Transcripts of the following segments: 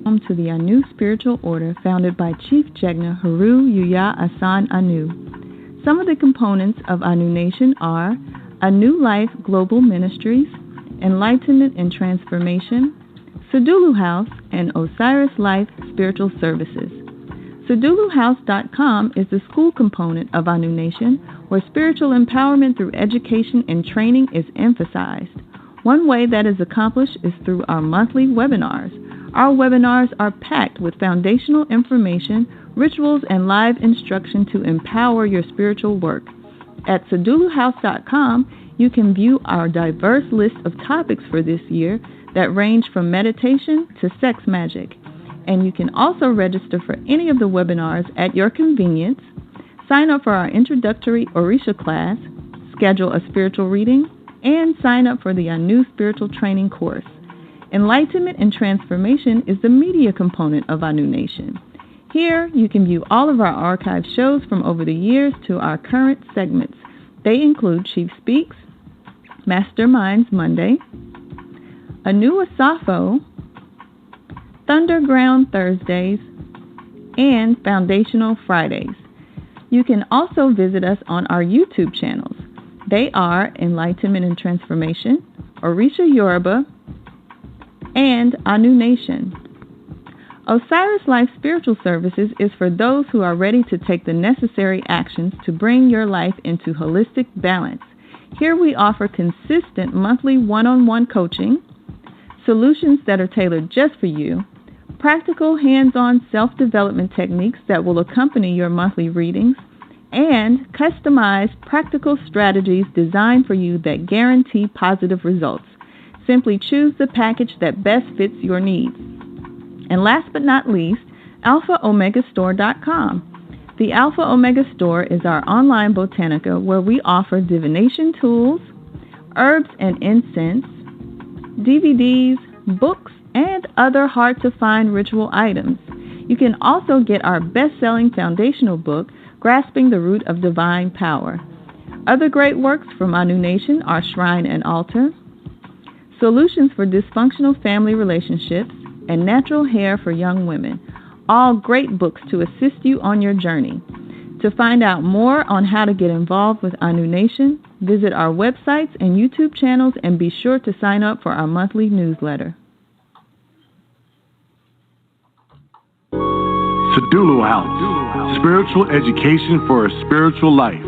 Home to the ANU spiritual order founded by Chief Jegna Haru Yuya Asan ANU. Some of the components of ANU Nation are ANU Life Global Ministries, Enlightenment and Transformation, Sadulu House, and Osiris Life Spiritual Services. SaduluHouse.com is the school component of ANU Nation, where spiritual empowerment through education and training is emphasized. One way that is accomplished is through our monthly webinars. Our webinars are packed with foundational information, rituals, and live instruction to empower your spiritual work. At SaduluHouse.com, you can view our diverse list of topics for this year that range from meditation to sex magic. And you can also register for any of the webinars at your convenience, sign up for our introductory Orisha class, schedule a spiritual reading, and sign up for the ANU Spiritual Training course. Enlightenment and Transformation is the media component of ANU Nation. Here, you can view all of our archived shows from over the years to our current segments. They include Chief Speaks, Masterminds Monday, ANU Asafo, Thunderground Thursdays, and Foundational Fridays. You can also visit us on our YouTube channels. They are Enlightenment and Transformation, Orisha Yoruba, and ANU Nation. Osiris Life Spiritual Services is for those who are ready to take the necessary actions to bring your life into holistic balance. Here we offer consistent monthly one-on-one coaching, solutions that are tailored just for you, practical hands-on self-development techniques that will accompany your monthly readings, and customized practical strategies designed for you that guarantee positive results. Simply choose the package that best fits your needs. And last but not least, AlphaOmegaStore.com. The Alpha Omega Store is our online botanica where we offer divination tools, herbs and incense, DVDs, books, and other hard-to-find ritual items. You can also get our best-selling foundational book, Grasping the Root of Divine Power. Other great works from ANU Nation are Shrine and Altar, Solutions for Dysfunctional Family Relationships, and Natural Hair for Young Women. All great books to assist you on your journey. To find out more on how to get involved with ANU Nation, visit our websites and YouTube channels and be sure to sign up for our monthly newsletter. Sadulu House, spiritual education for a spiritual life.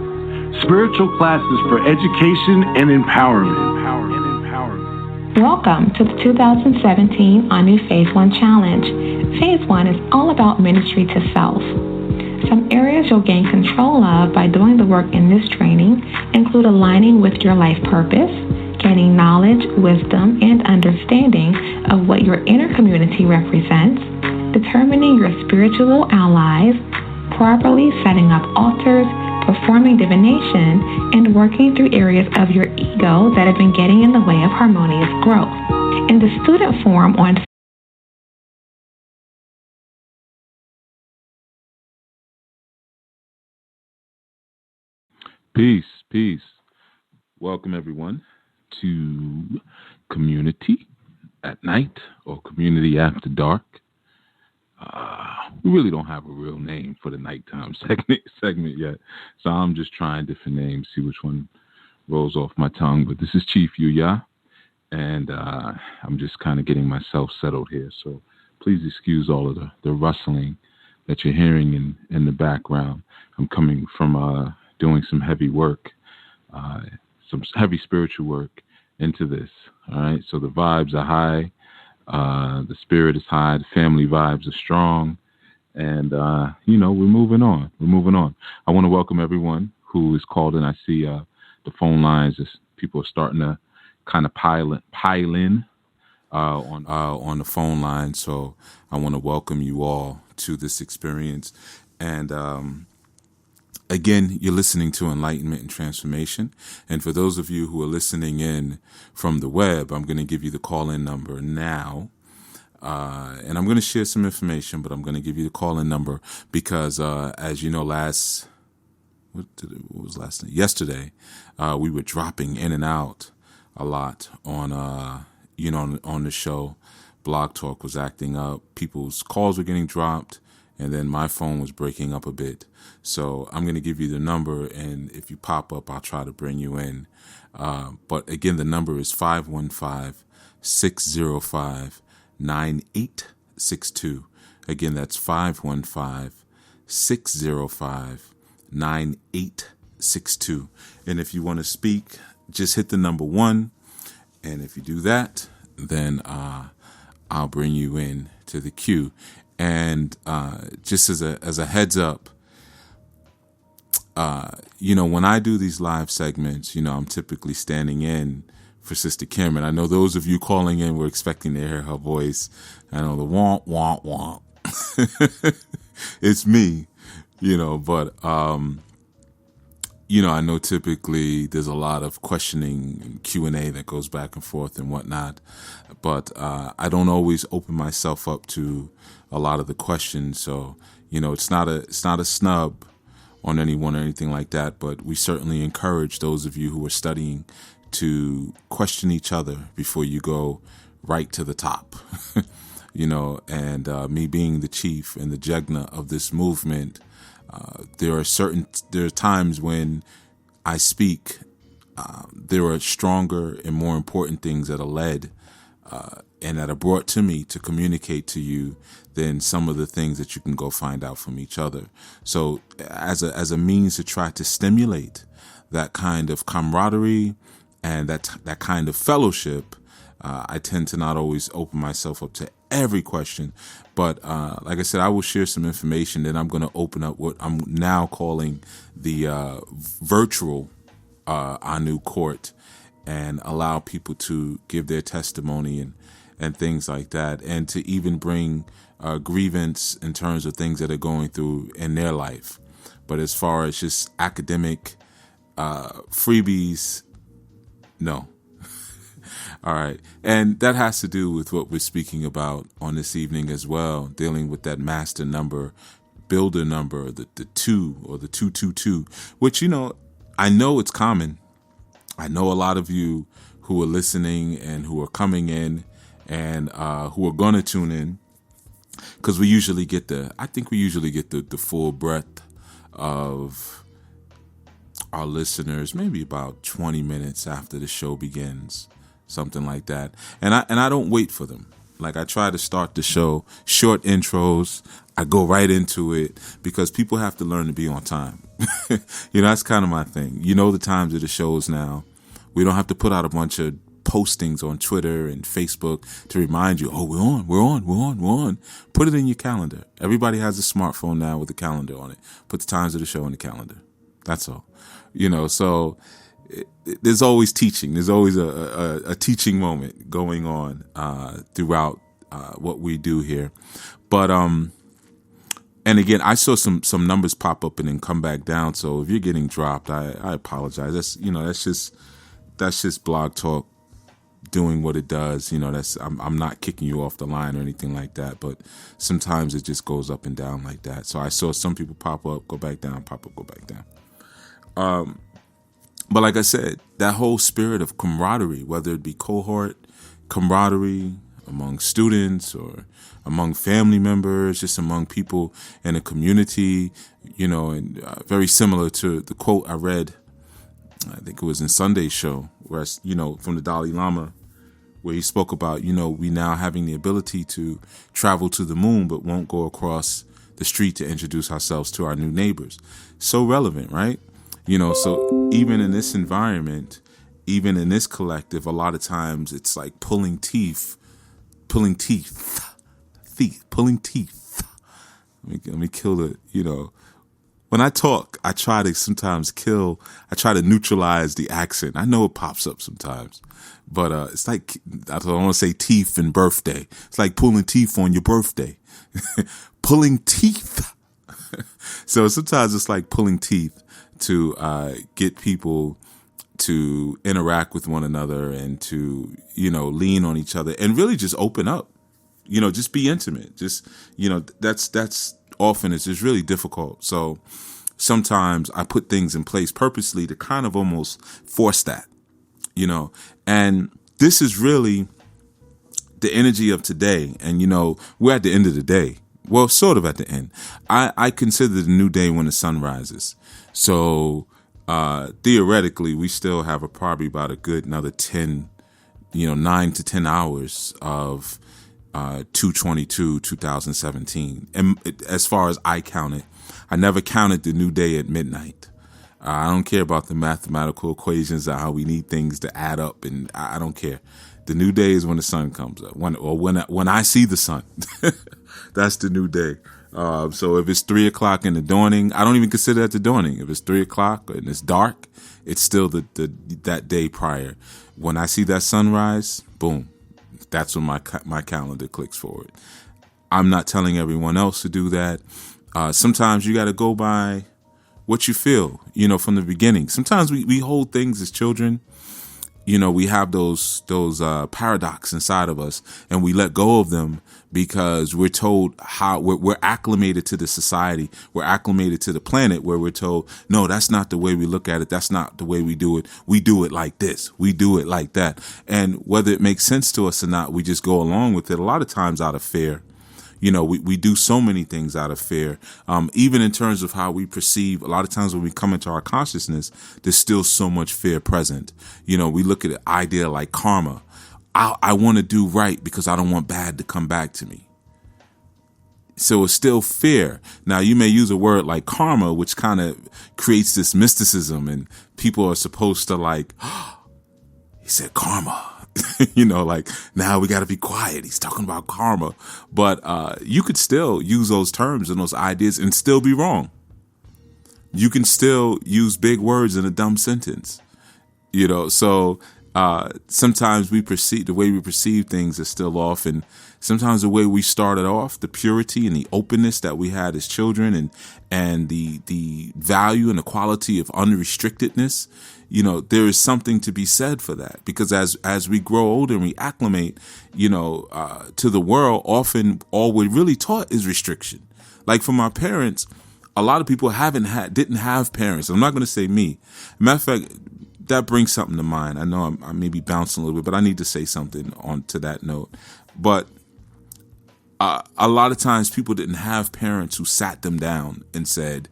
Spiritual classes for education and empowerment. Welcome to the 2017 ANU Phase 1 Challenge. Phase 1 is all about ministry to self. Some areas you'll gain control of by doing the work in this training include aligning with your life purpose, gaining knowledge, wisdom, and understanding of what your inner community represents, determining your spiritual allies, properly setting up altars, performing divination, and working through areas of your ego that have been getting in the way of harmonious growth. In the student forum on Peace. Welcome everyone to KMunity at Night or Community After Dark. We really don't have a real name for the nighttime segment yet, so I'm just trying different names, see which one rolls off my tongue. But this is Chief Yuya, and I'm just kind of getting myself settled here. So please excuse all of the rustling that you're hearing in the background. I'm coming from doing some heavy work, some heavy spiritual work into this. All right, so the vibes are high. The spirit is high, the family vibes are strong, and, we're moving on. I want to welcome everyone who is called in. I see the phone lines, people are starting to kind of pile in on the phone line, so I want to welcome you all to this experience. And again, you're listening to Enlightenment and Transformation. And for those of you who are listening in from the web, I'm going to give you the call-in number now. And I'm going to share some information, but I'm going to give you the call-in number because, as you know, yesterday, we were dropping in and out a lot on the show. Blog Talk was acting up. People's calls were getting dropped, and then my phone was breaking up a bit. So I'm going to give you the number, and if you pop up, I'll try to bring you in. But again, the number is 515-605-9862. Again, that's 515-605-9862. And if you want to speak, just hit the number 1. And if you do that, then I'll bring you in to the queue. And just as a heads up, when I do these live segments, I'm typically standing in for Sister Kim. And I know those of you calling in were expecting to hear her voice. I know the womp, womp, womp. It's me, but, I know typically there's a lot of questioning and Q&A that goes back and forth and whatnot, but I don't always open myself up to a lot of the questions. So, it's not a snub on anyone or anything like that, but we certainly encourage those of you who are studying to question each other before you go right to the top. And me being the chief and the Jegna of this movement, there are times when I speak, there are stronger and more important things that are led and that are brought to me to communicate to you than some of the things that you can go find out from each other. So as a means to try to stimulate that kind of camaraderie and that kind of fellowship, I tend to not always open myself up to every question, but like I said, I will share some information. Then I'm going to open up what I'm now calling the virtual ANU court and allow people to give their testimony and things like that, and to even bring grievance in terms of things that are going through in their life. But as far as just academic freebies, no. All right. And that has to do with what we're speaking about on this evening as well, dealing with that master number, builder number, the 2 or the 222, which, I know it's common. I know a lot of you who are listening and who are coming in and who are going to tune in, because we usually get the full breadth of our listeners, maybe about 20 minutes after the show begins. Something like that. And I don't wait for them. Like, I try to start the show, short intros. I go right into it because people have to learn to be on time. That's kind of my thing. The times of the shows now. We don't have to put out a bunch of postings on Twitter and Facebook to remind you, we're on. Put it in your calendar. Everybody has a smartphone now with a calendar on it. Put the times of the show in the calendar. That's all. So there's always teaching. There's always a teaching moment going on throughout what we do here. But and again, I saw some numbers pop up and then come back down. So if you're getting dropped, I apologize. That's just Blog Talk doing what it does. I'm not kicking you off the line or anything like that. But sometimes it just goes up and down like that. So I saw some people pop up, go back down, pop up, go back down. But like I said, that whole spirit of camaraderie, whether it be cohort camaraderie among students or among family members, just among people in a community, and very similar to the quote I read, I think it was in Sunday's show, where, from the Dalai Lama, where he spoke about, we now having the ability to travel to the moon, but won't go across the street to introduce ourselves to our new neighbors. So relevant, right? So even in this environment, even in this collective, a lot of times it's like pulling teeth. Let me kill it. When I talk, I try to neutralize the accent. I know it pops up sometimes, but it's like, I don't want to say teeth and birthday. It's like pulling teeth on your birthday. Pulling teeth. So sometimes it's like pulling teeth to get people to interact with one another and to, lean on each other and really just open up, just be intimate. Just, that's often it's just really difficult. So sometimes I put things in place purposely to kind of almost force that, and this is really, the energy of today, and we're at the end of the day. Well, sort of at the end. I consider the new day when the sun rises. So theoretically, we still have probably about a good another 10, 9 to 10 hours of 2/22/2017. And as far as I count it, I never counted the new day at midnight. I don't care about the mathematical equations or how we need things to add up, and I don't care. The new day is when the sun comes up, when I see the sun. That's the new day. So if it's 3 o'clock in the dawning, I don't even consider that the dawning. If it's 3 o'clock and it's dark, it's still that day prior. When I see that sunrise, boom, that's when my calendar clicks forward. I'm not telling everyone else to do that. Sometimes you got to go by what you feel, from the beginning. Sometimes we hold things as children. We have those paradox inside of us, and we let go of them because we're told how we're acclimated to the society. We're acclimated to the planet where we're told, no, that's not the way we look at it. That's not the way we do it. We do it like this. We do it like that. And whether it makes sense to us or not, we just go along with it. A lot of times out of fear. We do so many things out of fear, even in terms of how we perceive. A lot of times when we come into our consciousness, there's still so much fear present. We look at an idea like karma. I want to do right because I don't want bad to come back to me. So it's still fear. Now, you may use a word like karma, which kind of creates this mysticism, and people are supposed to he said karma. Like, now we got to be quiet. He's talking about karma. But you could still use those terms and those ideas and still be wrong. You can still use big words in a dumb sentence. So sometimes the way we perceive things is still off. And sometimes the way we started off, the purity and the openness that we had as children and the value and the quality of unrestrictedness, there is something to be said for that, because as we grow older and we acclimate, to the world, often all we're really taught is restriction. Like from our parents, a lot of people didn't have parents. I'm not going to say me. Matter of fact, that brings something to mind. I know I may be bouncing a little bit, but I need to say something on to that note. But a lot of times people didn't have parents who sat them down and said,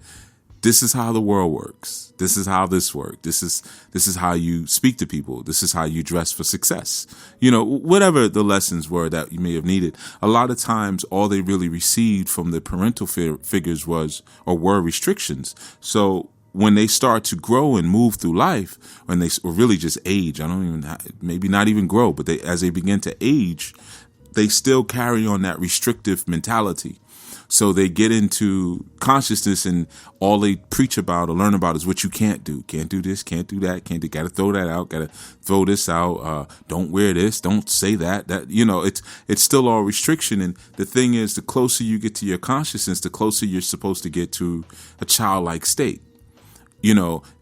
this is how the world works. This is how this works. This is how you speak to people. This is how you dress for success. Whatever the lessons were that you may have needed. A lot of times, all they really received from the parental figures were restrictions. So when they start to grow and move through life, or really just age, maybe not even grow, but as they begin to age, they still carry on that restrictive mentality. So they get into consciousness, and all they preach about or learn about is what you can't do. Can't do this, can't do that, gotta throw that out, gotta throw this out, don't wear this, don't say that. It's still all restriction. And the thing is, the closer you get to your consciousness, the closer you're supposed to get to a childlike state.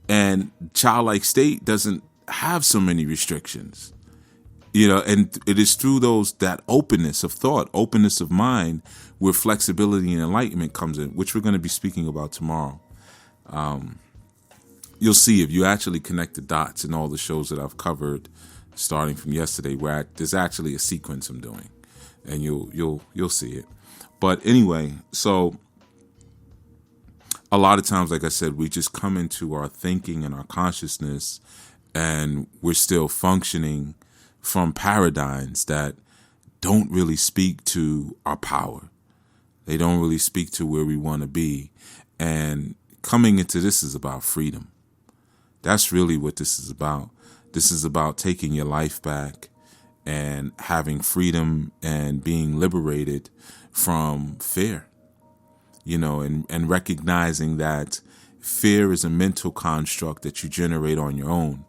And childlike state doesn't have so many restrictions. And it is through that openness of thought, openness of mind, where flexibility and enlightenment comes in, which we're going to be speaking about tomorrow. You'll see if you actually connect the dots in all the shows that I've covered, starting from yesterday, where there's actually a sequence I'm doing, and you'll see it. But anyway, so a lot of times, like I said, we just come into our thinking and our consciousness, and we're still functioning from paradigms that don't really speak to our power. They don't really speak to where we want to be. And coming into this is about freedom. That's really what this is about. This is about taking your life back and having freedom and being liberated from fear, and recognizing that fear is a mental construct that you generate on your own.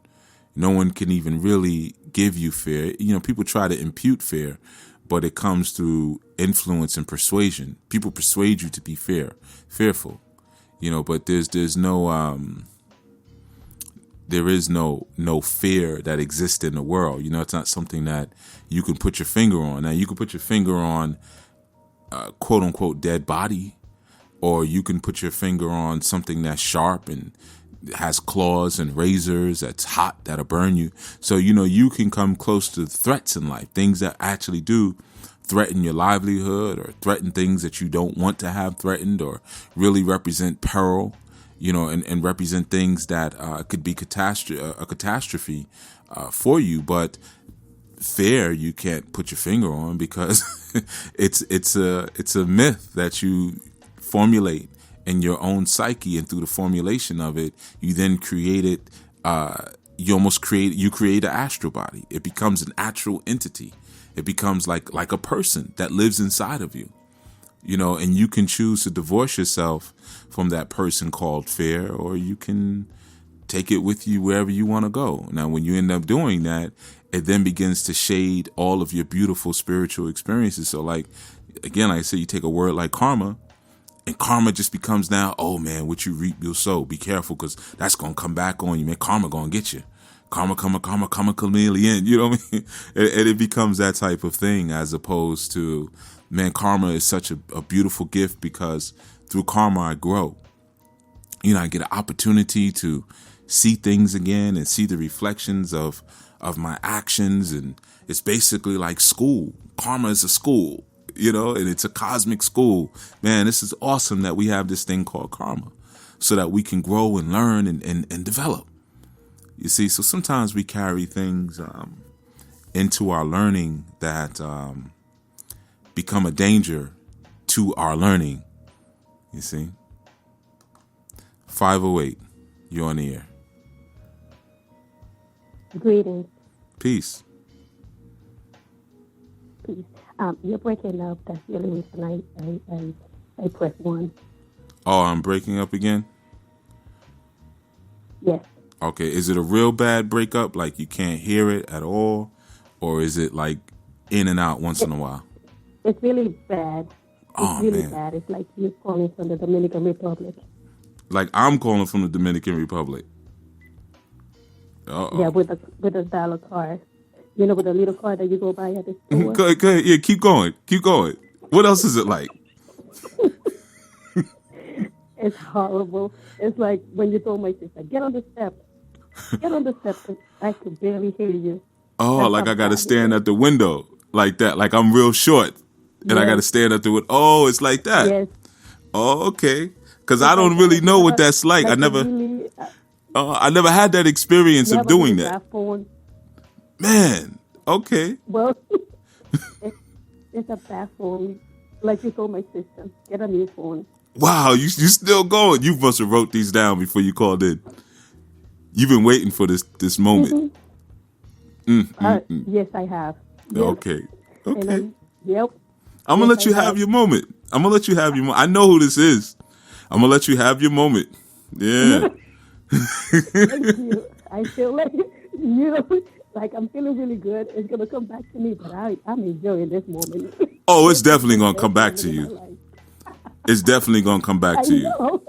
No one can even really give you fear. People try to impute fear, but it comes through influence and persuasion. People persuade you to be fearful, but there is no fear that exists in the world. It's not something that you can put your finger on. Now, you can put your finger on quote unquote dead body, or you can put your finger on something that's sharp and has claws and razors that's hot, that'll burn you. So, you can come close to threats in life, things that actually do threaten your livelihood or threaten things that you don't want to have threatened or really represent peril, and represent things that could be a catastrophe for you. But fear, you can't put your finger on because it's a myth that you formulate in your own psyche, and through the formulation of it, you then create it. You create an astral body. It becomes an actual entity. It becomes like a person that lives inside of you, and you can choose to divorce yourself from that person called fear, or you can take it with you wherever you want to go. Now, when you end up doing that, it then begins to shade all of your beautiful spiritual experiences. So like I said, you take a word like karma, and karma just becomes now, oh man, what you reap, you'll sow. Be careful, because that's going to come back on you, man. Karma going to get you. Karma, chameleon. You know what I mean? And it becomes that type of thing, as opposed to, man, karma is such a beautiful gift, because through karma I grow. I get an opportunity to see things again and see the reflections of my actions. And it's basically like school. Karma is a school. And it's a cosmic school. Man, this is awesome that we have this thing called karma, so that we can grow and learn and develop. You see, so sometimes we carry things into our learning that become a danger to our learning. You see? 508, you're on the air. Greetings. Peace. Peace. You're breaking up. That's the only reason I press 1. Oh, I'm breaking up again? Yes. Okay. Is it a real bad breakup? Like you can't hear it at all? Or is it like in and out once in a while? It's really bad. Oh, it's really man. bad. It's like you're calling from the Dominican Republic. Like I'm calling from the Dominican Republic. Uh-oh. Yeah, with a dollar card. With a little card that you go buy at the store. Go ahead. Yeah, keep going. What else is it like? It's horrible. It's like when you told my sister, get on the step. Get on the step. I could barely hear you. Oh, That's like how I got to bad stand it is. at the window like that. Like I'm real short and I got to stand at the window. Oh, it's like that. Yes. Oh, okay. Because I don't really know what that's like. I never had that experience of doing that. Phone. Man, okay. Well, it's a bad phone. Like you told my sister, get a new phone. Wow, you still going. You must have wrote these down before you called in. You've been waiting for this moment. Yes, I have. Yes. Okay. Yep. I'm going to let you have your moment. I know who this is. I'm going to let you have your moment. Yeah. Thank you. I feel like, I'm feeling really good. It's going to come back to me, but I'm enjoying this moment. Oh, it's definitely going to come back to you. It's definitely going to come back to you.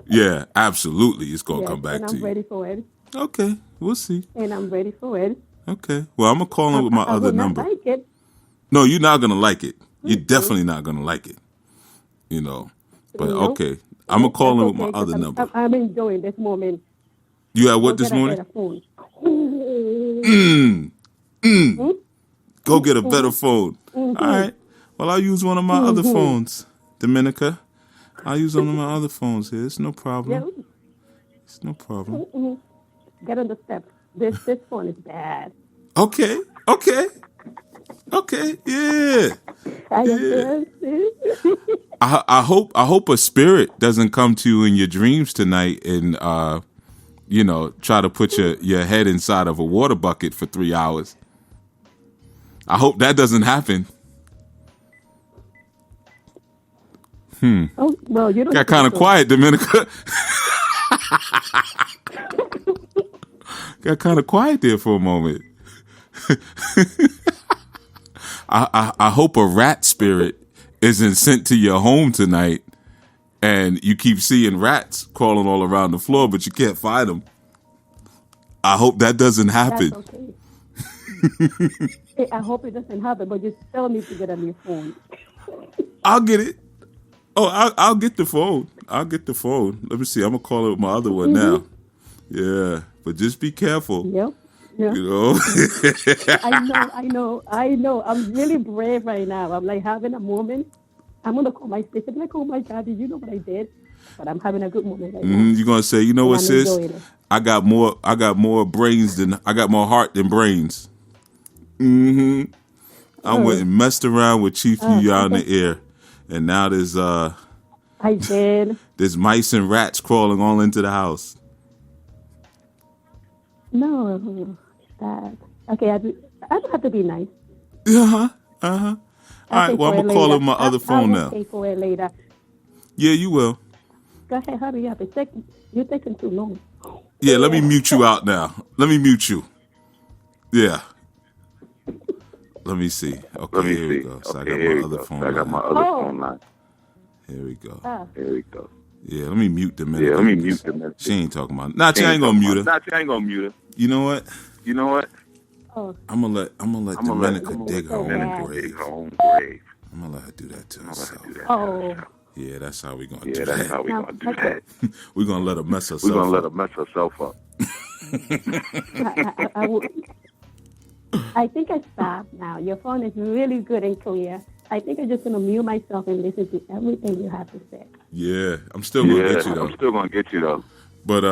Yeah, absolutely. It's going to come back to you. And I'm ready for it. Okay, we'll see. And I'm ready for it. Okay. Well, I'm going to call in with my other number. I would not like it. No, you're not going to like it. You're definitely not going to like it. But okay. I'm going to call in with my other number. I'm enjoying this moment. You had what this morning? Go get a better phone. All right. Well, I'll use one of my other phones, Dominica. I'll use one of my other phones here. It's no problem. Yeah. It's no problem. Get on the steps. This phone is bad. Okay. Yeah. I hope a spirit doesn't come to you in your dreams tonight and try to put your head inside of a water bucket for 3 hours. I hope that doesn't happen. Oh, well, you don't got kind of quiet, Dominica. Got kind of quiet there for a moment. I hope a rat spirit isn't sent to your home tonight and you keep seeing rats crawling all around the floor, but you can't find them. I hope that doesn't happen. That's okay. I hope it doesn't happen, but you still need to get a new phone. I'll get it. Oh, I'll get the phone. Let me see. I'm going to call it with my other one now. Yeah, but just be careful. Yep. Yeah. You know. I know. I'm really brave right now. I'm like having a moment. I'm gonna call my sister. Like, oh my God, did you know what I did? But I'm having a good moment right now. You're gonna say, you know and what, I'm sis? enjoying it. I got more heart than brains. I went and messed around with Chief Yuya in the air, and now there's I did. there's mice and rats crawling all into the house. No, that. Okay, I don't have to be nice. All right, well, I'm gonna call him my other phone now. I'll pay for it later. Yeah, you will. Go ahead, hurry up. You're taking too long. Yeah, let me mute you out now. Let me mute you. Yeah. Let me see. Okay, here we go. So I got my other phone line. Here we go. Yeah, let me mute the minute. She ain't talking about. Nah, she ain't gonna mute her. You know what? Oh. I'm gonna let Dominica dig her own grave. I'm gonna let her do that to herself. Oh. Yeah, that's how we gonna do that. We're gonna let her mess herself up. I think I stopped now. Your phone is really good and clear. I think I'm just gonna mute myself and listen to everything you have to say. Yeah, I'm still gonna get you though. But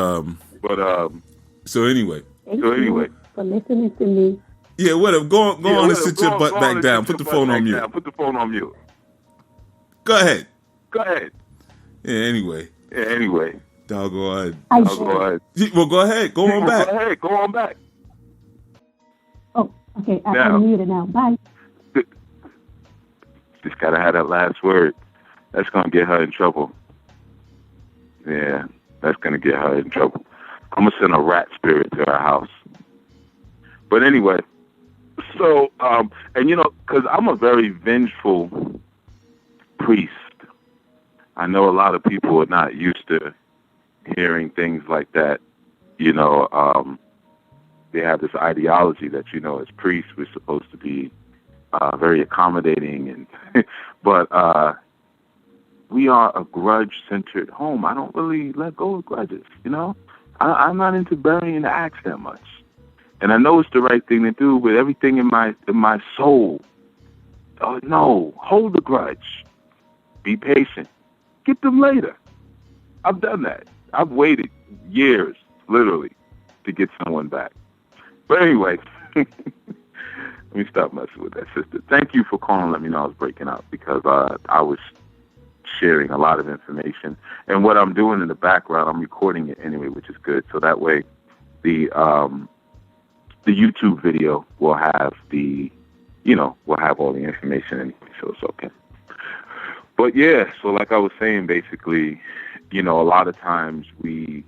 So anyway. Thank you for listening to me. Yeah, whatever. Go on and sit your butt back down. Put the phone on mute. Go ahead. Yeah, anyway. Doggone. Well, go ahead. Go on back. Oh, okay. I'm muted now. Bye. Just gotta have that last word. That's gonna get her in trouble. Yeah, that's gonna get her in trouble. I'm gonna send a rat spirit to her house. But anyway, so and because I'm a very vengeful priest. I know a lot of people are not used to hearing things like that. They have this ideology that, as priests, we're supposed to be very accommodating, but we are a grudge-centered home. I don't really let go of grudges, I'm not into burying the axe that much. And I know it's the right thing to do with everything in my soul. Oh, no, hold the grudge. Be patient. Get them later. I've done that. I've waited years, literally, to get someone back. But anyway, let me stop messing with that, sister. Thank you for calling and let me know I was breaking up, because I was sharing a lot of information. And what I'm doing in the background, I'm recording it anyway, which is good. So that way the YouTube video will have we'll have all the information anyway, so it's okay. But yeah, so like I was saying, basically, a lot of times we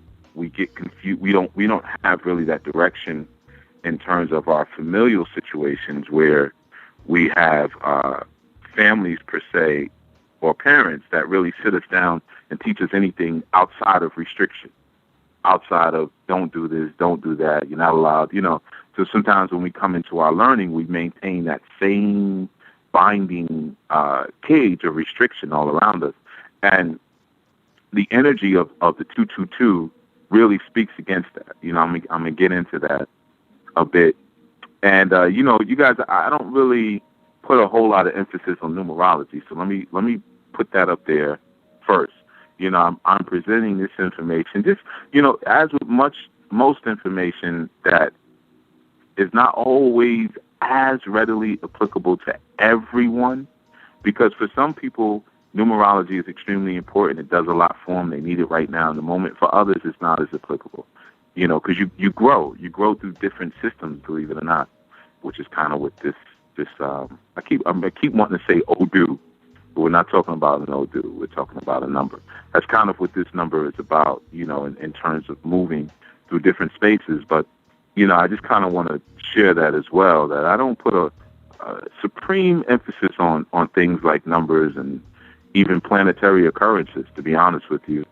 get confused. We don't have really that direction in terms of our familial situations, where we have families per se, or parents that really sit us down and teach us anything outside of restriction, outside of don't do this, don't do that, you're not allowed, So sometimes when we come into our learning, we maintain that same binding cage of restriction all around us. And the energy of the 222 really speaks against that. I'm going to get into that a bit. And, you guys, I don't really put a whole lot of emphasis on numerology. So let me put that up there first. I'm presenting this information just, as with most information that is not always as readily applicable to everyone, because for some people, numerology is extremely important. It does a lot for them. They need it right now in the moment. For others, it's not as applicable, because you grow through different systems, believe it or not, which is kind of what this I keep wanting to say Odu, but we're not talking about an Odu. We're talking about a number. That's kind of what this number is about, in terms of moving through different spaces. But, I just kind of want to share that as well, that I don't put a supreme emphasis on things like numbers and even planetary occurrences, to be honest with you.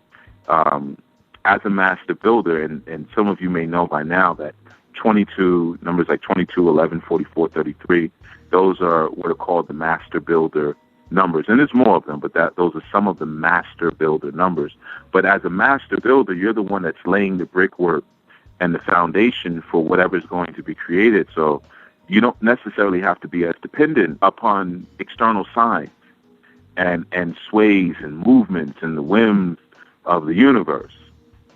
As a master builder, and some of you may know by now that 22, numbers like 22, 11, 44, 33, those are what are called the master builder numbers. And there's more of them, but those are some of the master builder numbers. But as a master builder, you're the one that's laying the brickwork and the foundation for whatever's going to be created. So you don't necessarily have to be as dependent upon external signs and sways and movements and the whims of the universe,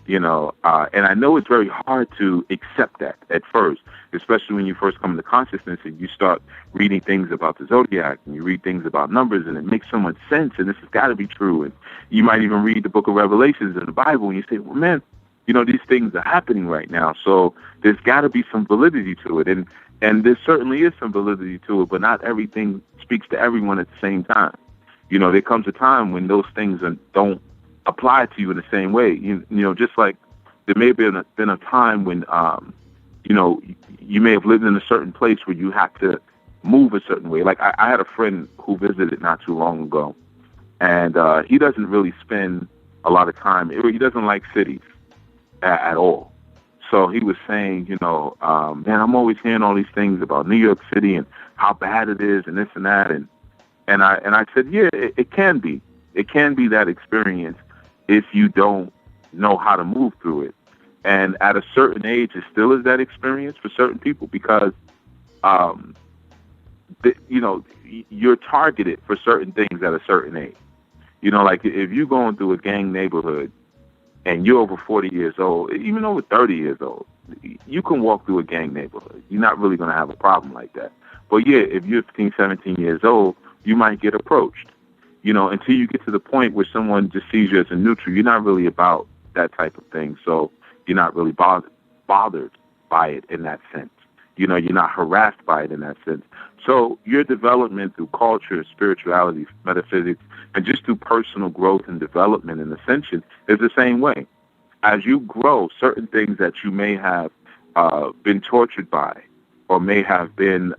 and I know it's very hard to accept that at first, especially when you first come into consciousness and you start reading things about the zodiac and you read things about numbers and it makes so much sense and this has got to be true. And you might even read the book of Revelations in the Bible and you say, well, man, these things are happening right now. So there's got to be some validity to it. And there certainly is some validity to it, but not everything speaks to everyone at the same time. There comes a time when those things don't apply to you in the same way. Just like there may have been a time when, you may have lived in a certain place where you have to move a certain way. Like I had a friend who visited not too long ago, and he doesn't really spend a lot of time. He doesn't like cities at all. So he was saying, man, I'm always hearing all these things about New York City and how bad it is and this and that. And I said, yeah, it can be. It can be that experience if you don't know how to move through it. And at a certain age, it still is that experience for certain people because, you're targeted for certain things at a certain age. Like if you're going through a gang neighborhood and you're over 40 years old, even over 30 years old, you can walk through a gang neighborhood. You're not really going to have a problem like that. But yeah, if you're 15, 17 years old, you might get approached, until you get to the point where someone just sees you as a neutral. You're not really about that type of thing. So you're not really bothered by it in that sense. You're not harassed by it in that sense. So your development through culture, spirituality, metaphysics, and just through personal growth and development and ascension is the same way. As you grow, certain things that you may have been tortured by or may have been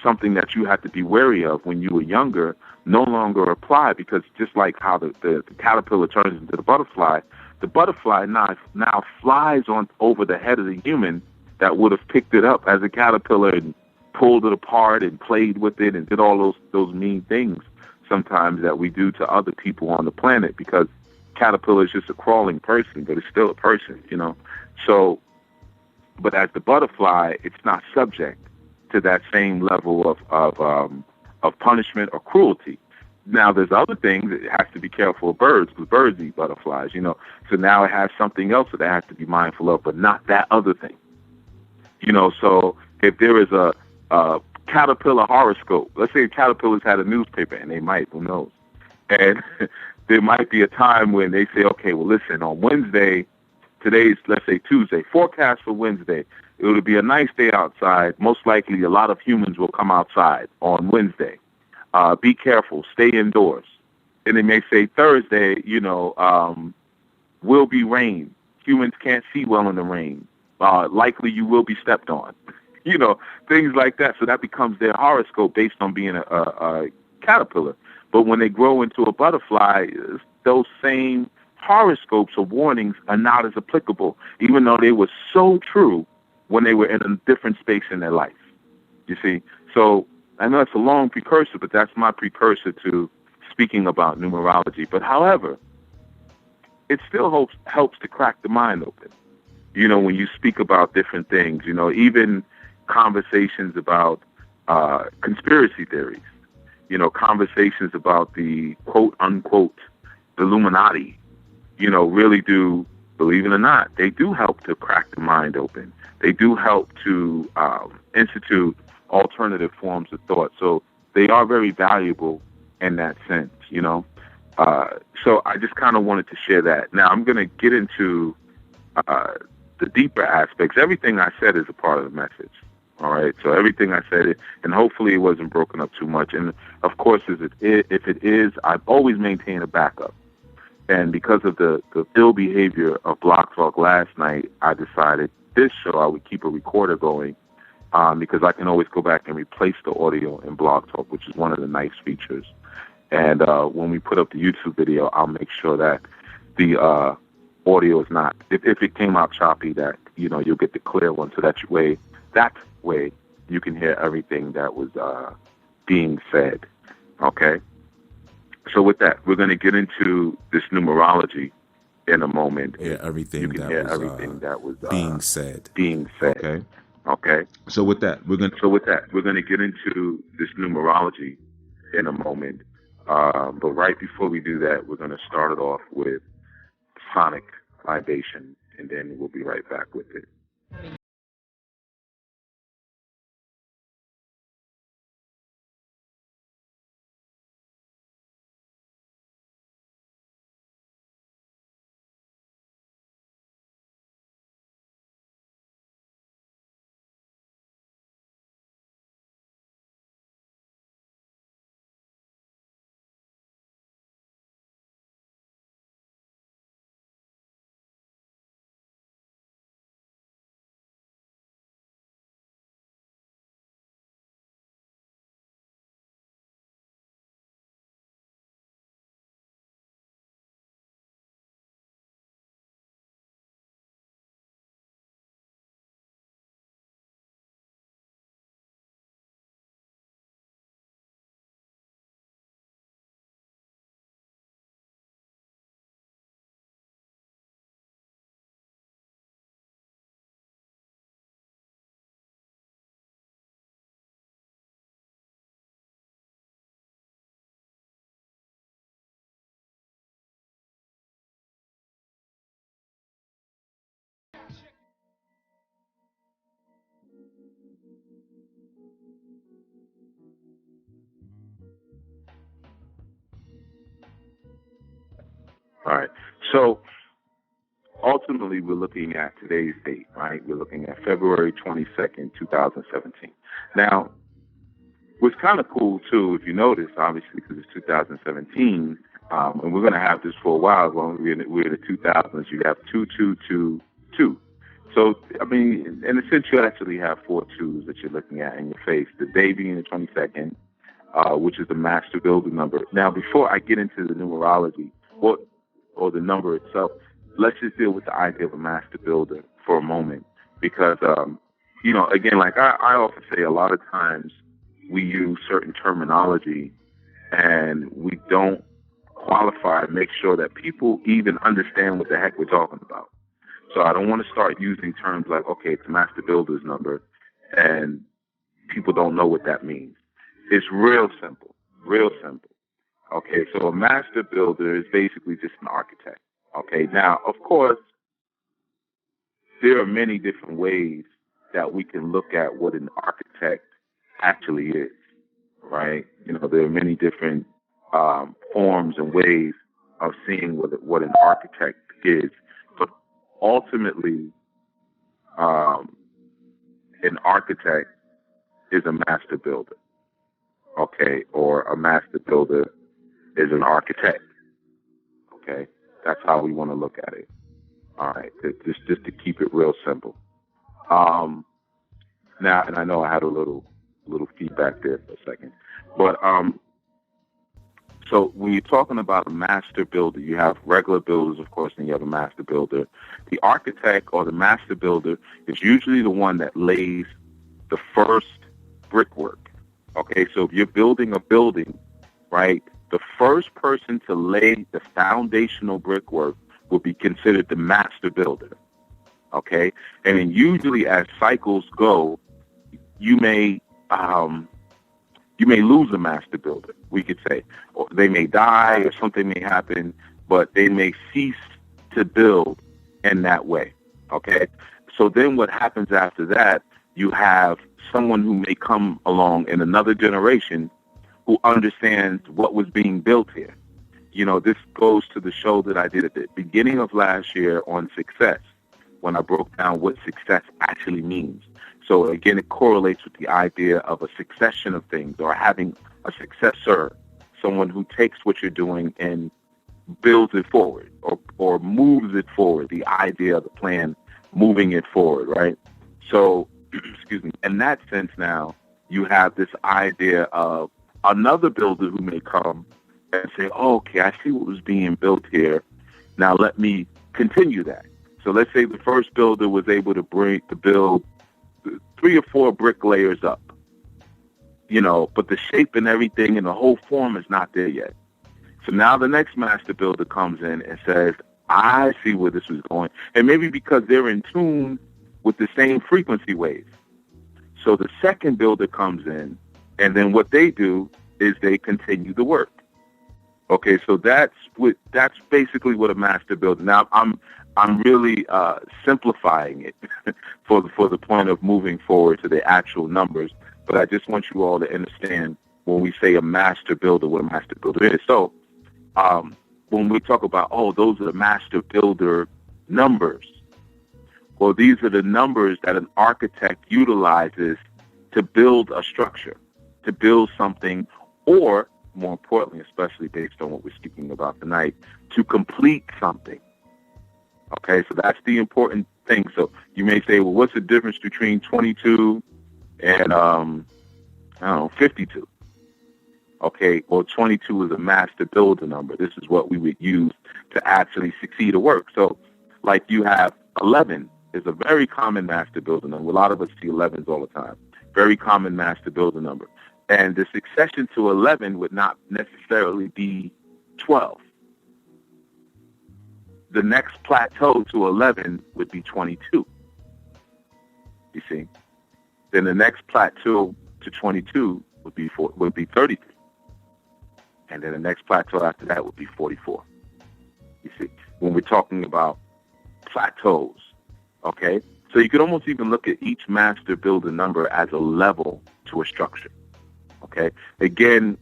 something that you had to be wary of when you were younger no longer apply, because just like how the caterpillar turns into the butterfly now flies on over the head of the human that would have picked it up as a caterpillar and pulled it apart and played with it and did all those mean things sometimes that we do to other people on the planet, because caterpillar is just a crawling person, but it's still a person, So, but as the butterfly, it's not subject to that same level of punishment or cruelty. Now, there's other things. It has to be careful of birds, because birds eat butterflies, So now it has something else that it has to be mindful of, but not that other thing. So if there is a caterpillar horoscope, let's say caterpillars had a newspaper, and they might, who knows? And there might be a time when they say, okay, well, listen, on Wednesday, today's, let's say Tuesday, forecast for Wednesday, it will be a nice day outside. Most likely a lot of humans will come outside on Wednesday. Be careful, stay indoors. And they may say Thursday, will be rain. Humans can't see well in the rain. Likely you will be stepped on. Things like that. So that becomes their horoscope based on being a caterpillar. But when they grow into a butterfly, those same horoscopes or warnings are not as applicable, even though they were so true when they were in a different space in their life. You see? So I know it's a long precursor, but that's my precursor to speaking about numerology. But however, it still helps to crack the mind open. When you speak about different things, even conversations about conspiracy theories, conversations about the quote unquote Illuminati, really do, believe it or not, they do help to crack the mind open. They do help to institute alternative forms of thought. So they are very valuable in that sense, So I just kind of wanted to share that. Now I'm going to get into the deeper aspects. Everything I said is a part of the message. All right. So everything I said, and hopefully it wasn't broken up too much. And of course, if it is, I've always maintained a backup. And because of the ill behavior of Block Talk last night, I decided this show I would keep a recorder going, because I can always go back and replace the audio in Blog Talk, which is one of the nice features. And when we put up the YouTube video, I'll make sure that the audio is not, if it came out choppy, that you'll get the clear one, so that way you can hear everything that was being said. Okay. So with that, we're going to get into this numerology, in a moment. Hear everything you can that hear was everything that was being said. Okay. Okay. So with that, we're gonna get into this numerology in a moment. But right before we do that, we're gonna start it off with sonic libation, and then we'll be right back with it. All right. So ultimately, we're looking at today's date, right? We're looking at February 22nd, 2017. Now, what's kind of cool, too, if you notice, obviously, because it's 2017, and we're going to have this for a while, as long as we're in the 2000s, you have 2222. So, I mean, in a sense, you actually have 4 twos that you're looking at in your face. The day being the 22nd, which is the master builder number. Now, before I get into the numerology, or the number itself, let's just deal with the idea of a master builder for a moment. Because, again, like I often say, a lot of times we use certain terminology and we don't qualify and make sure that people even understand what the heck we're talking about. So I don't want to start using terms like, okay, it's a master builder's number, and people don't know what that means. It's real simple. Okay, so a master builder is basically just an architect. Okay, now, of course, there are many different ways that we can look at what an architect actually is, right? There are many different forms and ways of seeing what an architect is. But ultimately, an architect is a master builder, okay? Or a master builder is an architect, okay? That's how we want to look at it. All right, just to keep it real simple. Now, and I know I had a little feedback there for a second, but so when you're talking about a master builder, you have regular builders, of course, and you have a master builder. The architect or the master builder is usually the one that lays the first brickwork. Okay, so if you're building a building, right, the first person to lay the foundational brickwork will be considered the master builder. Okay, and then usually as cycles go, you may lose a master builder, we could say. Or they may die or something may happen, but they may cease to build in that way. Okay, so then what happens after that, you have someone who may come along in another generation who understands what was being built here. This goes to the show that I did at the beginning of last year on success, when I broke down what success actually means. So again, it correlates with the idea of a succession of things, or having a successor, someone who takes what you're doing and builds it forward, or moves it forward, the idea of the plan, moving it forward, right? So, excuse me, in that sense now, you have this idea of another builder who may come and say, oh, okay, I see what was being built here. Now let me continue that. So let's say the first builder was able to build 3 or 4 brick layers up, but the shape and everything and the whole form is not there yet. So now the next master builder comes in and says, I see where this was going. And maybe because they're in tune with the same frequency waves. So the second builder comes in, and then what they do is they continue the work. Okay, so that's basically what a master builder. Now I'm really simplifying it for the point of moving forward to the actual numbers. But I just want you all to understand when we say a master builder, what a master builder is. So when we talk about, those are the master builder numbers, well, these are the numbers that an architect utilizes to build a structure, to build something, or more importantly, especially based on what we're speaking about tonight, to complete something. Okay, so that's the important thing. So you may say, well, what's the difference between 22 and 52? Okay, well, 22 is a master builder number. This is what we would use to actually succeed at work. So, like you have 11 is a very common master builder number. A lot of us see 11s all the time. Very common master builder number. And the succession to 11 would not necessarily be 12. The next plateau to 11 would be 22. You see? Then the next plateau to 22 would be 33. And then the next plateau after that would be 44. You see? When we're talking about plateaus, okay? So you could almost even look at each master builder number as a level to a structure, okay? Again,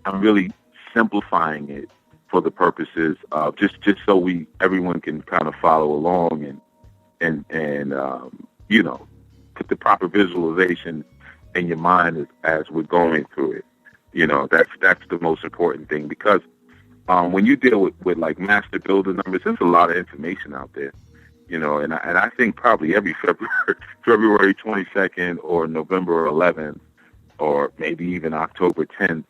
I'm really simplifying it for the purposes of just so everyone can kind of follow along and put the proper visualization in your mind as we're going through it. That's the most important thing, because when you deal with like master builder numbers, there's a lot of information out there, and I think probably every February 22nd or November 11th or maybe even October 10th,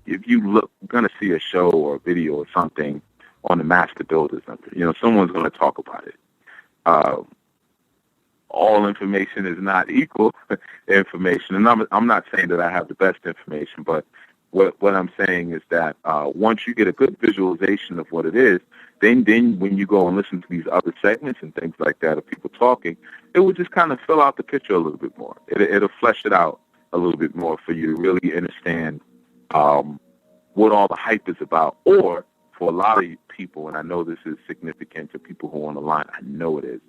if you look, you're going to see a show or a video or something on the master builders number. Someone's going to talk about it. All information is not equal information. And I'm not saying that I have the best information, but what I'm saying is that once you get a good visualization of what it is, then when you go and listen to these other segments and things like that of people talking, it will just kind of fill out the picture a little bit more. It'll flesh it out a little bit more for you to really understand what all the hype is about. Or for a lot of people, and I know this is significant to people who are on the line, I know it is,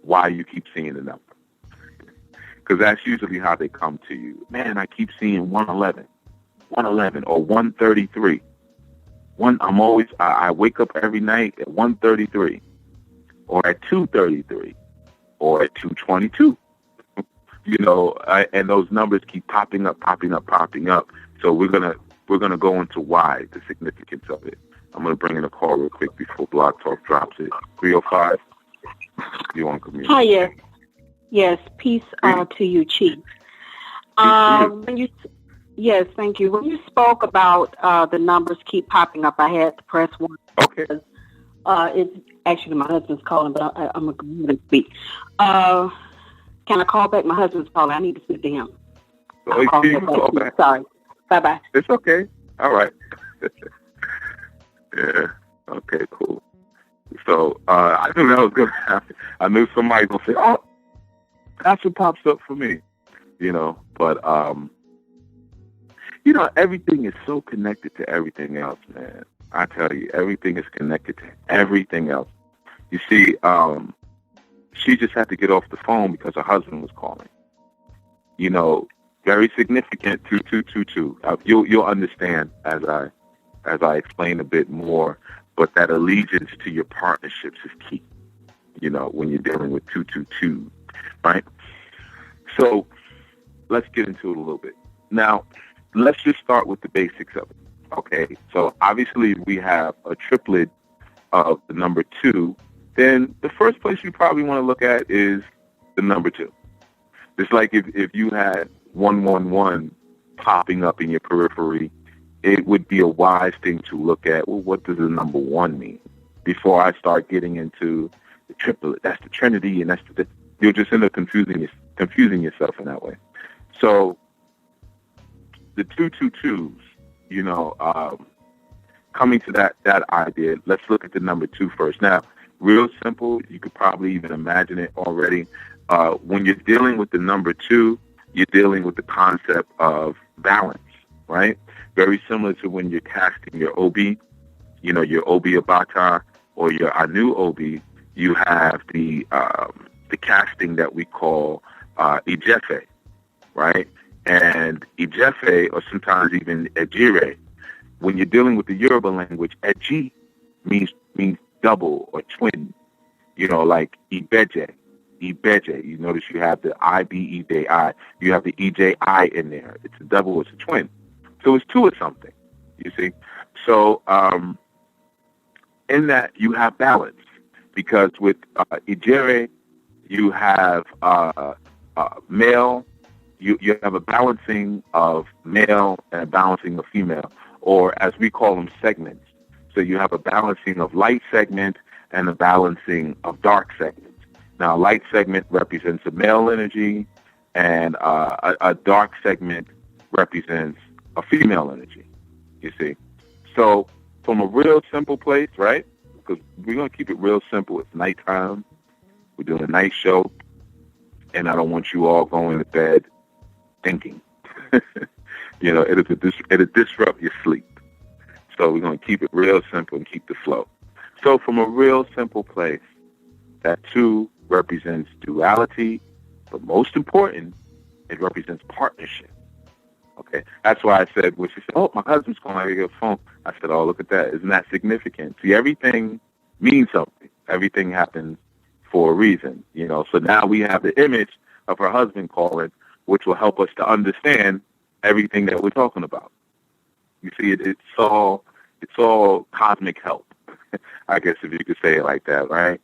why you keep seeing the number. Because that's usually how they come to you. Man, I keep seeing 111 or 133. I wake up every night at 133 or at 233 or at 222. And those numbers keep popping up. So we're gonna go into why, the significance of it. I'm gonna bring in a call real quick before Blog Talk drops it. 305. You on community? Hi, yes. Peace to you, Chief. Yes, thank you. When you spoke about the numbers keep popping up, I had to press 1. Okay. It's actually my husband's calling, but I'm going to speak. Can I call back? My husband's calling. I need to speak to him. So call back. Sorry. Bye-bye. It's okay. All right. Yeah. Okay, cool. So I knew that was going to happen. I knew somebody was going to say, oh, that's what pops up for me. But everything is so connected to everything else, man. I tell you, everything is connected to everything else. You see, she just had to get off the phone because her husband was calling. Very significant, 2222. You'll understand as I explain a bit more, but that allegiance to your partnerships is key, when you're dealing with 222, right? So let's get into it a little bit. Now, let's just start with the basics of it, okay? So obviously we have a triplet of the number 2. Then the first place you probably want to look at is the number 2. It's like if you had 111 popping up in your periphery, it would be a wise thing to look at, well, what does the number 1 mean? Before I start getting into the triplet, that's the Trinity, and you'll just end up confusing yourself in that way. So the 222s, coming to that idea, let's look at the number 2 first. Now, real simple, you could probably even imagine it already. When you're dealing with the number 2, you're dealing with the concept of balance, right? Very similar to when you're casting your obi, your obi abata or your anu obi. You have the casting that we call ijefe, right? And ijefe, or sometimes even ejire. When you're dealing with the Yoruba language, eji means double or twin. Like ibeje. You notice you have the I-B-E-J-I. You have the E-J-I in there. It's a double, it's a twin. So it's 2 of something, you see. So in that, you have balance. Because with ijere, you have male, you have a balancing of male and a balancing of female, or as we call them, segments. So you have a balancing of light segment and a balancing of dark segment. Now, light segment represents a male energy, and a dark segment represents a female energy, you see. So from a real simple place, right? Because we're going to keep it real simple. It's nighttime. We're doing a night show, and I don't want you all going to bed thinking. It'll disrupt your sleep. So we're going to keep it real simple and keep the flow. So from a real simple place, that 2 represents duality, but most important, it represents partnership. Okay, that's why I said, when she said, "Oh, my husband's calling, I get a phone." I said, "Oh, look at that! Isn't that significant?" See, everything means something. Everything happens for a reason, So now we have the image of her husband calling, which will help us to understand everything that we're talking about. You see, it's all cosmic help, I guess, if you could say it like that, right?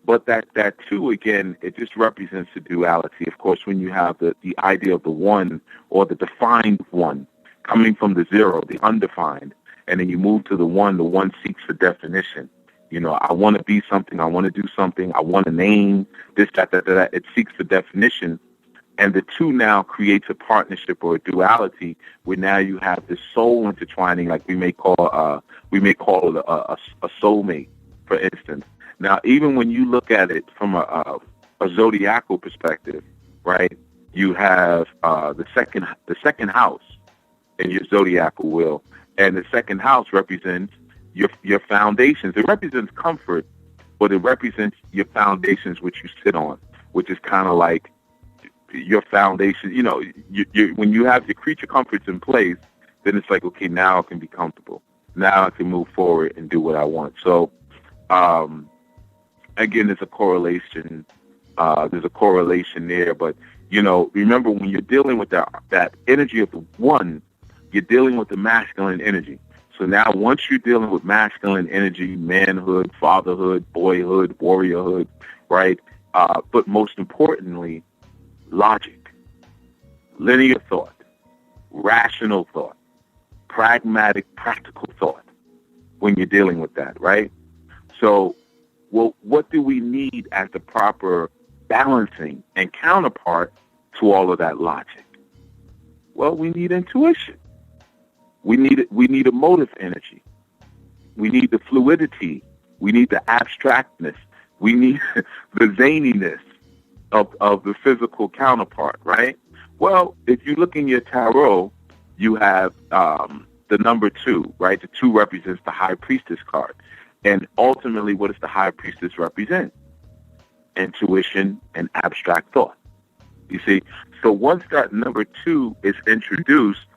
But that 2, again, it just represents the duality. Of course, when you have the idea of the 1 or the defined 1 coming from the 0, the undefined, and then you move to the 1 seeks a definition. I want to be something, I want to do something, I want a name, this, that. It seeks the definition. And the 2 now creates a partnership or a duality where now you have this soul intertwining, like we may call it a soulmate, for instance. Now, even when you look at it from a zodiacal perspective, right? You have the second house in your zodiacal wheel, and the second house represents your foundations. It represents comfort, but it represents your foundations which you sit on, which is kind of like your foundation. When you have your creature comforts in place, then it's like, okay, now I can be comfortable. Now I can move forward and do what I want. So, again, there's a correlation. There's a correlation there, but remember, when you're dealing with that energy of the 1, you're dealing with the masculine energy. So now, once you're dealing with masculine energy, manhood, fatherhood, boyhood, warriorhood, right? But most importantly, logic, linear thought, rational thought, pragmatic, practical thought. When you're dealing with that, right? So, well, what do we need as the proper balancing and counterpart to all of that logic? Well, we need intuition. We need emotive energy. We need the fluidity. We need the abstractness. We need the zaniness of the physical counterpart, right? Well, if you look in your tarot, you have the number 2, right? The 2 represents the High Priestess card. And ultimately, what does the High Priestess represent? Intuition and abstract thought. You see? So once that number 2 is introduced,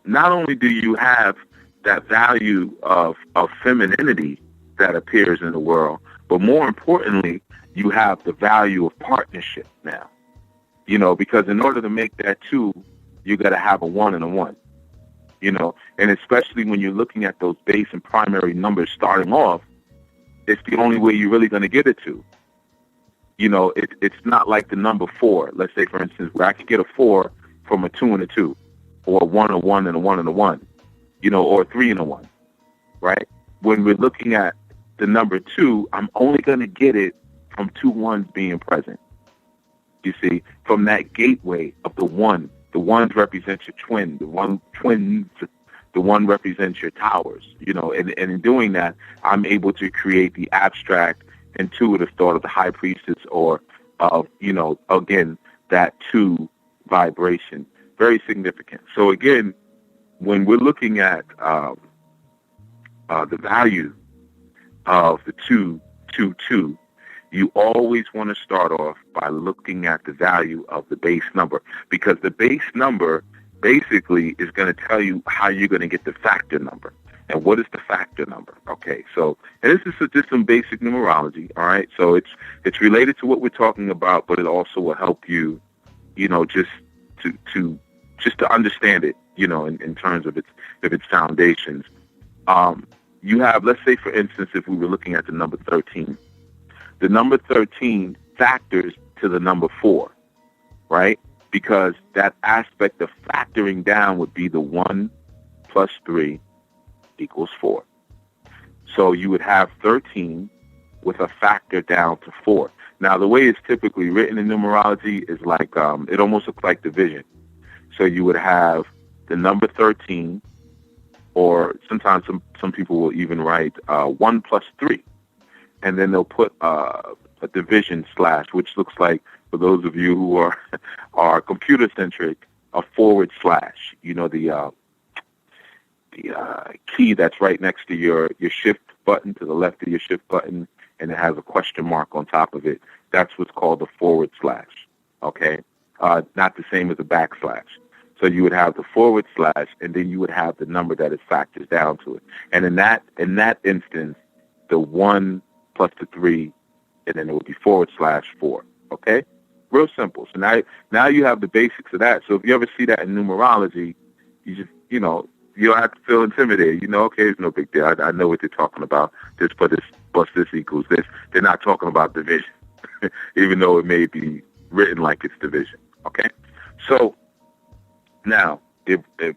not only do you have that value of femininity that appears in the world, but more importantly, you have the value of partnership now. Because in order to make that 2, you got to have a 1 and a 1. And especially when you're looking at those base and primary numbers starting off, it's the only way you're really going to get it to. It's not like the number 4. Let's say, for instance, where I could get a 4 from a 2 and a 2, or a 1 and a 1 and a 1 and a 1, or a 3 and a 1, right? When we're looking at the number 2, I'm only going to get it from 2 1s being present. You see, from that gateway of the 1. The 1s represent your twin. The twins The 1 represents your towers, and in doing that, I'm able to create the abstract, intuitive thought of the high priestess, or of, again, that 2 vibration. Very significant. So again, when we're looking at the value of the 222, you always want to start off by looking at the value of the base number, because the base number basically is going to tell you how you're going to get the factor number. And what is the factor number? Okay, so, and this is just some basic numerology, all right? So it's related to what we're talking about, but it also will help you, just to understand it, in terms of its foundations. You have, let's say, for instance, if we were looking at the number 13, the number 13 factors to the number 4, right? Because that aspect of factoring down would be the 1 plus 3 equals 4. So you would have 13 with a factor down to 4. Now, the way it's typically written in numerology is like, it almost looks like division. So you would have the number 13, or sometimes some people will even write 1 plus 3. And then they'll put a division slash, which looks like, for those of you who are computer centric, a forward slash. The key that's right next to your shift button, to the left of your shift button, and it has a question mark on top of it. That's what's called a forward slash. Okay, not the same as a backslash. So you would have the forward slash, and then you would have the number that it factors down to it. And in that instance, the 1 plus the 3, and then it would be forward slash 4. Okay? Real simple. So now you have the basics of that. So if you ever see that in numerology, you just, you don't have to feel intimidated. Okay, it's no big deal. I know what they're talking about. This plus this equals this. They're not talking about division, even though it may be written like it's division. Okay? So now, if I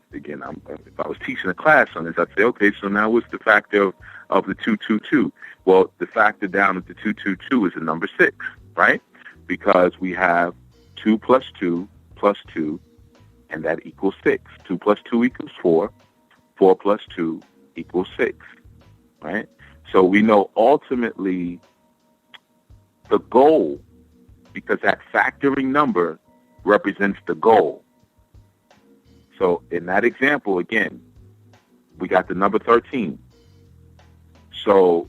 was teaching a class on this, I'd say, okay, so now what's the factor of the 222? Well, the factor down of the 222 is the number 6, right? Because we have 2 plus 2 plus 2, and that equals 6. 2 plus 2 equals 4. 4 plus 2 equals 6, right? So we know ultimately the goal, because that factoring number represents the goal. So in that example, again, we got the number 13. So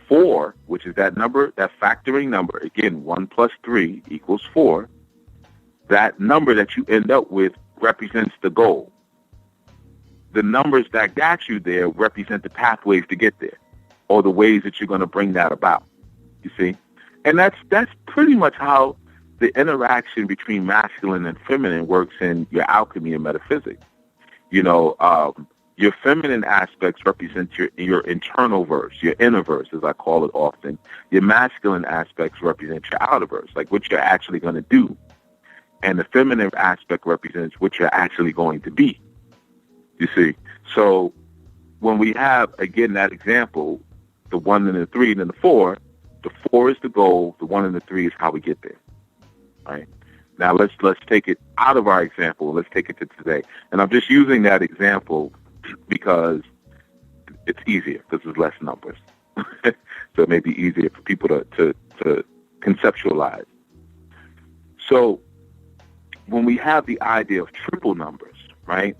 4, which is that number, that factoring number, again, 1 plus 3 equals 4. That number that you end up with represents the goal. The numbers that got you there represent the pathways to get there, or the ways that you're going to bring that about, you see? And that's pretty much how the interaction between masculine and feminine works in your alchemy and metaphysics. Your feminine aspects represent your internal verse, your inner verse, as I call it often. Your masculine aspects represent your outer verse, like what you're actually going to do. And the feminine aspect represents what you're actually going to be. You see? So when we have, again, that example, the 1 and the 3 and the 4, the 4 is the goal, the 1 and the 3 is how we get there. Right? Now let's take it out of our example. Let's take it to today. And I'm just using that example because it's easier, because there's less numbers. So it may be easier for people to conceptualize. So when we have the idea of triple numbers, right?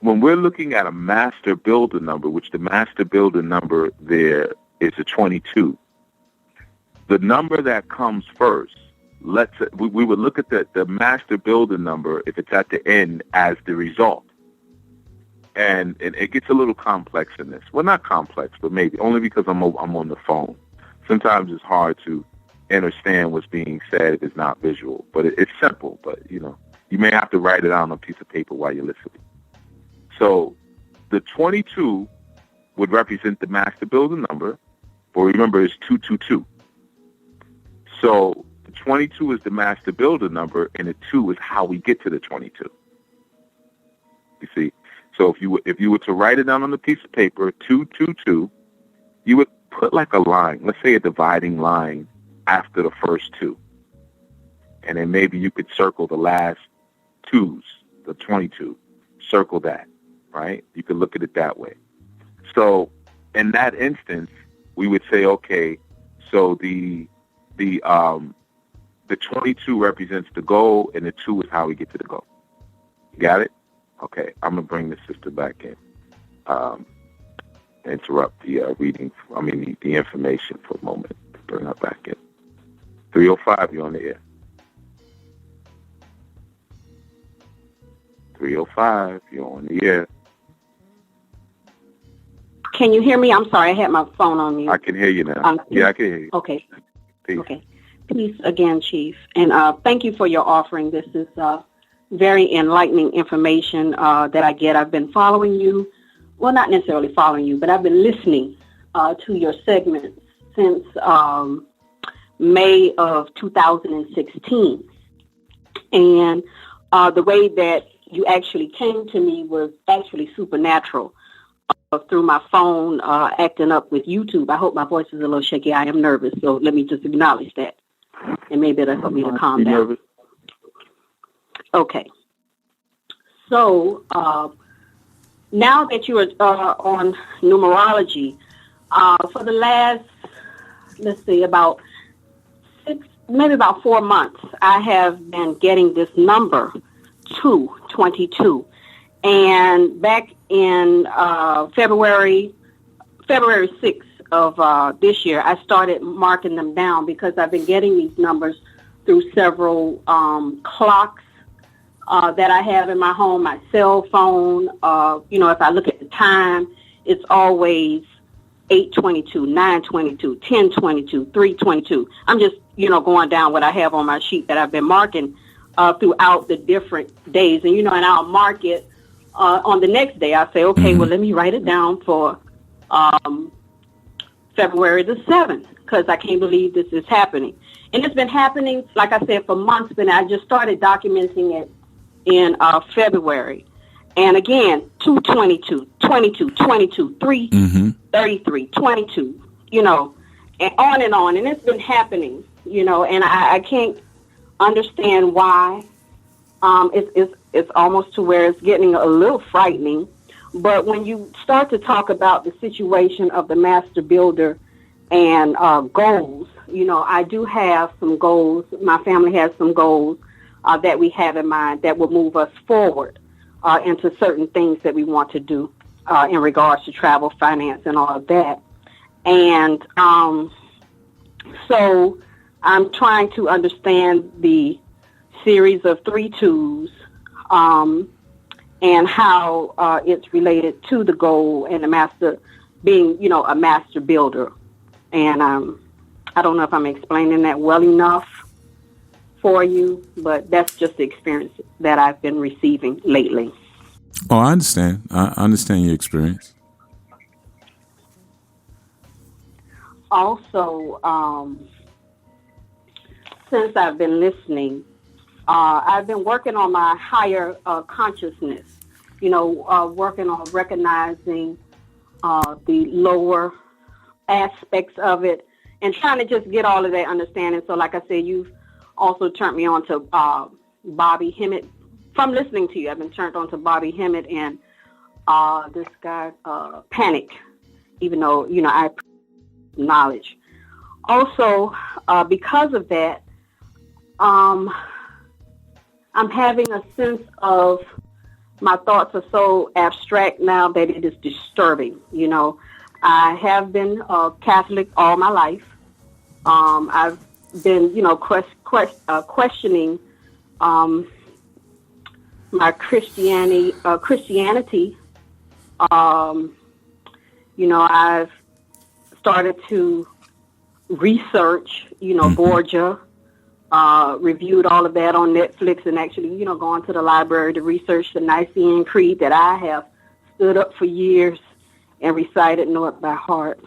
When we're looking at a master builder number, which the master builder number there is a 22, the number that comes first, we would look at the master builder number if it's at the end as the result. And it gets a little complex in this. Well, not complex, but maybe only because I'm on the phone. Sometimes it's hard to understand what's being said if it's not visual. But it's simple. But, you may have to write it out on a piece of paper while you're listening. So the 22 would represent the master builder number. But remember, it's 222. So the 22 is the master builder number, and the 2 is how we get to the 22. You see? So if you were to write it down on a piece of paper, 222, you would put like a line, let's say a dividing line after the first 2. And then maybe you could circle the last 2s, the 22, circle that. right? You could look at it that way. So in that instance, we would say, okay, so the 22 represents the goal, and the 2 is how we get to the goal. Got it? Okay, I'm gonna bring the sister back in. Interrupt the the information for a moment. Bring her back in. 305, you're on the air. 305, you're on the air. Can you hear me? I'm sorry, I had my phone on mute. I can hear you now. Yeah, I can hear you. Okay. Peace. Okay. Peace again, Chief. And thank you for your offering. This is very enlightening information that I get. I've been following you. Well, not necessarily following you, but I've been listening to your segments since May of 2016. And the way that you actually came to me was actually supernatural. Through my phone, acting up with YouTube. I hope my voice is a little shaky. I am nervous, so let me just acknowledge that. And maybe it'll help me to calm down. Nervous. Okay. So now that you are on numerology, for the last, let's see, about 4 months, I have been getting this number 222. And back in February 6th of this year, I started marking them down because I've been getting these numbers through several clocks that I have in my home, my cell phone. If I look at the time, it's always 8:22, 9:22, 10:22, 3:22. I'm just, going down what I have on my sheet that I've been marking throughout the different days. And, and I'll mark it. On the next day, I say, okay, well, let me write it down for February the 7th, because I can't believe this is happening. And it's been happening, like I said, for months, but I just started documenting it in February. And again, 222, 22, 22, 3, 33, 22, and on and on. And it's been happening, and I can't understand why. It's almost to where it's getting a little frightening. But when you start to talk about the situation of the master builder and goals, I do have some goals. My family has some goals that we have in mind that will move us forward into certain things that we want to do in regards to travel, finance, and all of that. And so I'm trying to understand the series of 3 2s and how it's related to the goal and the master being, a master builder. And I don't know if I'm explaining that well enough for you, but that's just the experience that I've been receiving lately. Oh, I understand. I understand your experience. Also, since I've been listening, I've been working on my higher consciousness, working on recognizing the lower aspects of it and trying to just get all of that understanding. So like I said, you've also turned me on to Bobby Hemmett. From listening to you, I've been turned on to Bobby Hemmett and this guy, Panic, even though, I knowledge. Also, because of that, I'm having a sense of my thoughts are so abstract now that it is disturbing. I have been Catholic all my life. I've been, questioning my Christianity. I've started to research, Borgia. Reviewed all of that on Netflix and actually, gone to the library to research the Nicene Creed that I have stood up for years and recited, know it by heart.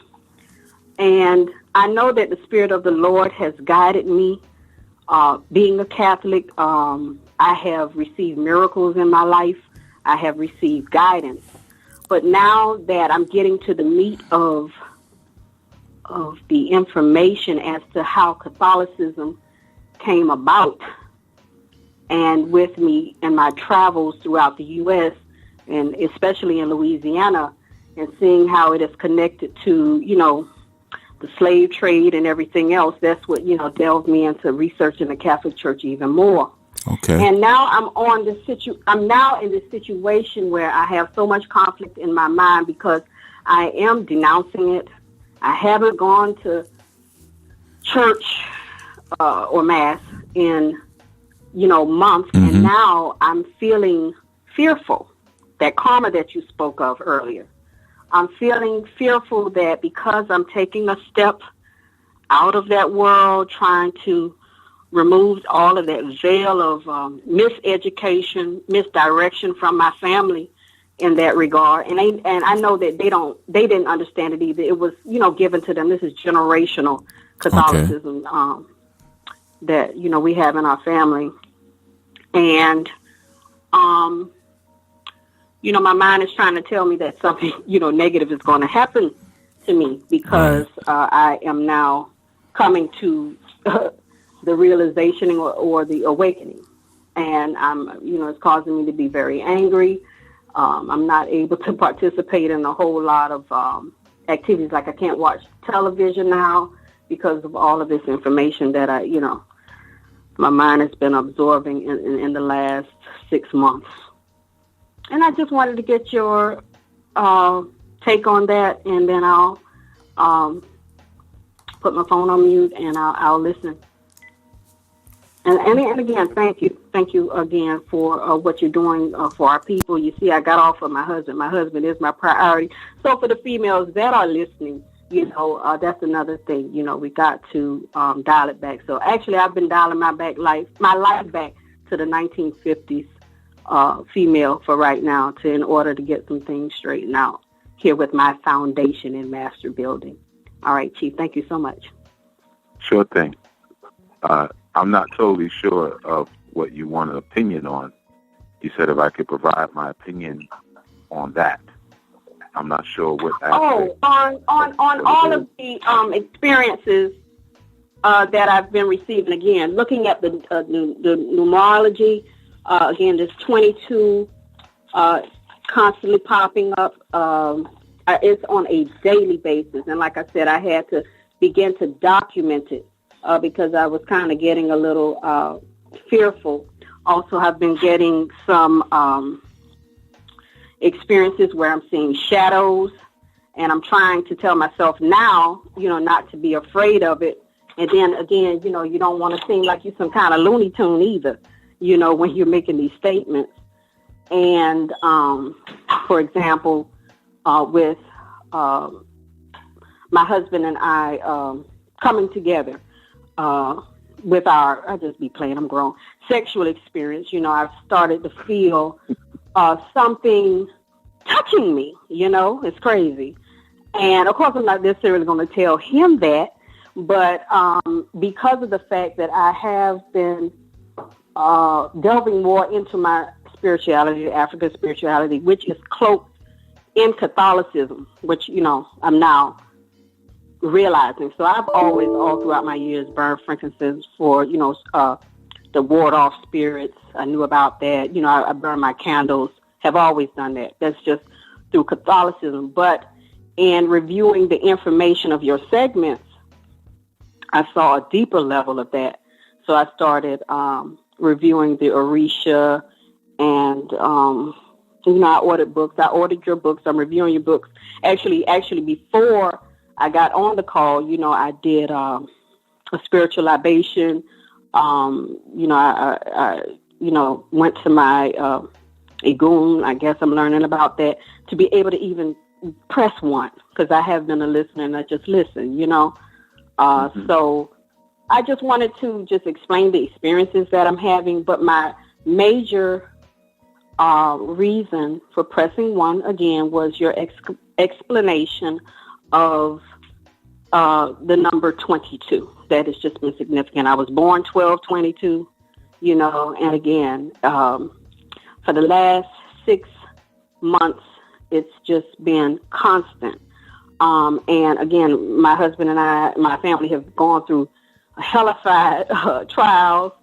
And I know that the Spirit of the Lord has guided me. Being a Catholic, I have received miracles in my life. I have received guidance. But now that I'm getting to the meat of the information as to how Catholicism came about, and with me and my travels throughout the U.S., and especially in Louisiana, and seeing how it is connected to, the slave trade and everything else. That's what, delved me into researching the Catholic Church even more. Okay. And now I'm now in this situation where I have so much conflict in my mind because I am denouncing it. I haven't gone to church or mass in, months, and now I'm feeling fearful. That karma that you spoke of earlier. I'm feeling fearful that because I'm taking a step out of that world, trying to remove all of that veil of miseducation, misdirection from my family in that regard. And I know that they didn't understand it either. It was, given to them. This is generational Catholicism that, we have in our family. And, my mind is trying to tell me that something, negative is going to happen to me because I am now coming to the realization or the awakening. And it's causing me to be very angry. I'm not able to participate in a whole lot of activities. Like I can't watch television now because of all of this information that my mind has been absorbing in the last 6 months. And I just wanted to get your take on that, and then I'll put my phone on mute and I'll listen. And again, thank you again for what you're doing for our people. You see, I got off of my husband. My husband is my priority. So for the females that are listening, that's another thing. We got to dial it back. So actually, I've been dialing my life back to the 1950s. Female for right now in order to get some things straightened out here with my foundation in master building. All right, Chief, thank you so much. Sure thing. I'm not totally sure of what you want an opinion on. You said if I could provide my opinion on that. I'm not sure what aspect. On all of the experiences that I've been receiving. Again, looking at the numerology. Again, there's 22 constantly popping up. It's on a daily basis. And like I said, I had to begin to document it because I was kind of getting a little fearful. Also, I've been getting some experiences where I'm seeing shadows. And I'm trying to tell myself now, not to be afraid of it. And then again, you don't want to seem like you're some kind of Looney Tune either. When you're making these statements. And, for example, with my husband and I coming together with I just be playing, I'm grown, sexual experience, I've started to feel something touching me, it's crazy. And, of course, I'm not necessarily going to tell him that, but because of the fact that I have been delving more into my spirituality, African spirituality, which is cloaked in Catholicism, which, I'm now realizing. So I've always, all throughout my years, burned frankincense for, the ward-off spirits. I knew about that. I burn my candles, have always done that. That's just through Catholicism. But in reviewing the information of your segments, I saw a deeper level of that. So I started reviewing the Orisha, and I ordered books. I ordered your books. I'm reviewing your books. Actually, before I got on the call, I did a spiritual libation. I went to my Igun. I guess I'm learning about that to be able to even press one, because I have been a listener and I just listen. So I just wanted to just explain the experiences that I'm having, but my major reason for pressing one again was your explanation of the number 22. That has just been significant. I was born 12/22, and again, for the last 6 months, it's just been constant. And again, my husband and my family have gone through hellified trials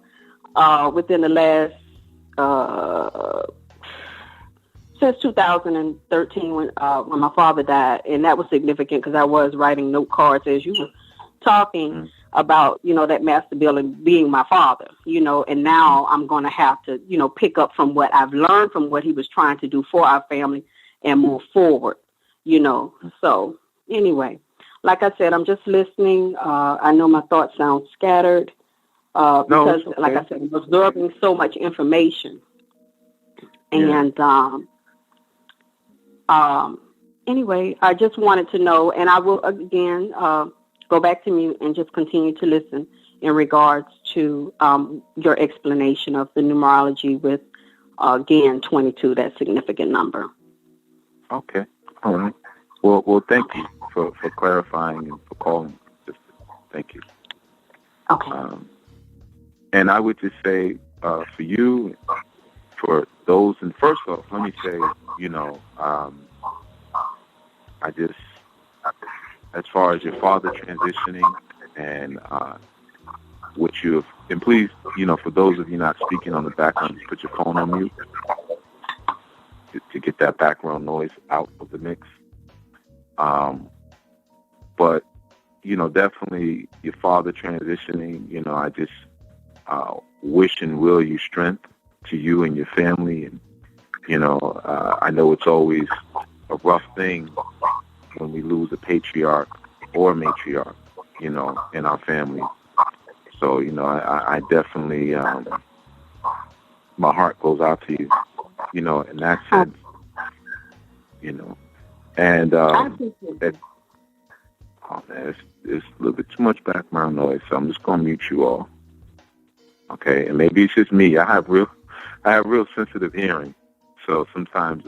since 2013 when my father died, and that was significant because I was writing note cards as you were talking about, that master building being my father, and now I'm going to have to, pick up from what I've learned from what he was trying to do for our family and move forward, So anyway, like I said, I'm just listening. I know my thoughts sound scattered because, okay. Like I said, I'm absorbing so much information. Yeah. And anyway, I just wanted to know, and I will again go back to mute and just continue to listen in regards to your explanation of the numerology with, again, 22, that significant number. Okay. All right. Well, thank you for clarifying and for calling. Thank you. Okay. And I would just say for you, for those, and first off, let me say, I just, as far as your father transitioning and what you have, and please, for those of you not speaking on the background, just put your phone on mute to get that background noise out of the mix. But, definitely your father transitioning, I just wish and will you strength to you and your family. And, I know it's always a rough thing when we lose a patriarch or a matriarch, in our family. So, I definitely, my heart goes out to you, in that sense, and, that, oh man, it's a little bit too much background noise, so I'm just going to mute you all. Okay. And maybe it's just me. I have real sensitive hearing. So sometimes,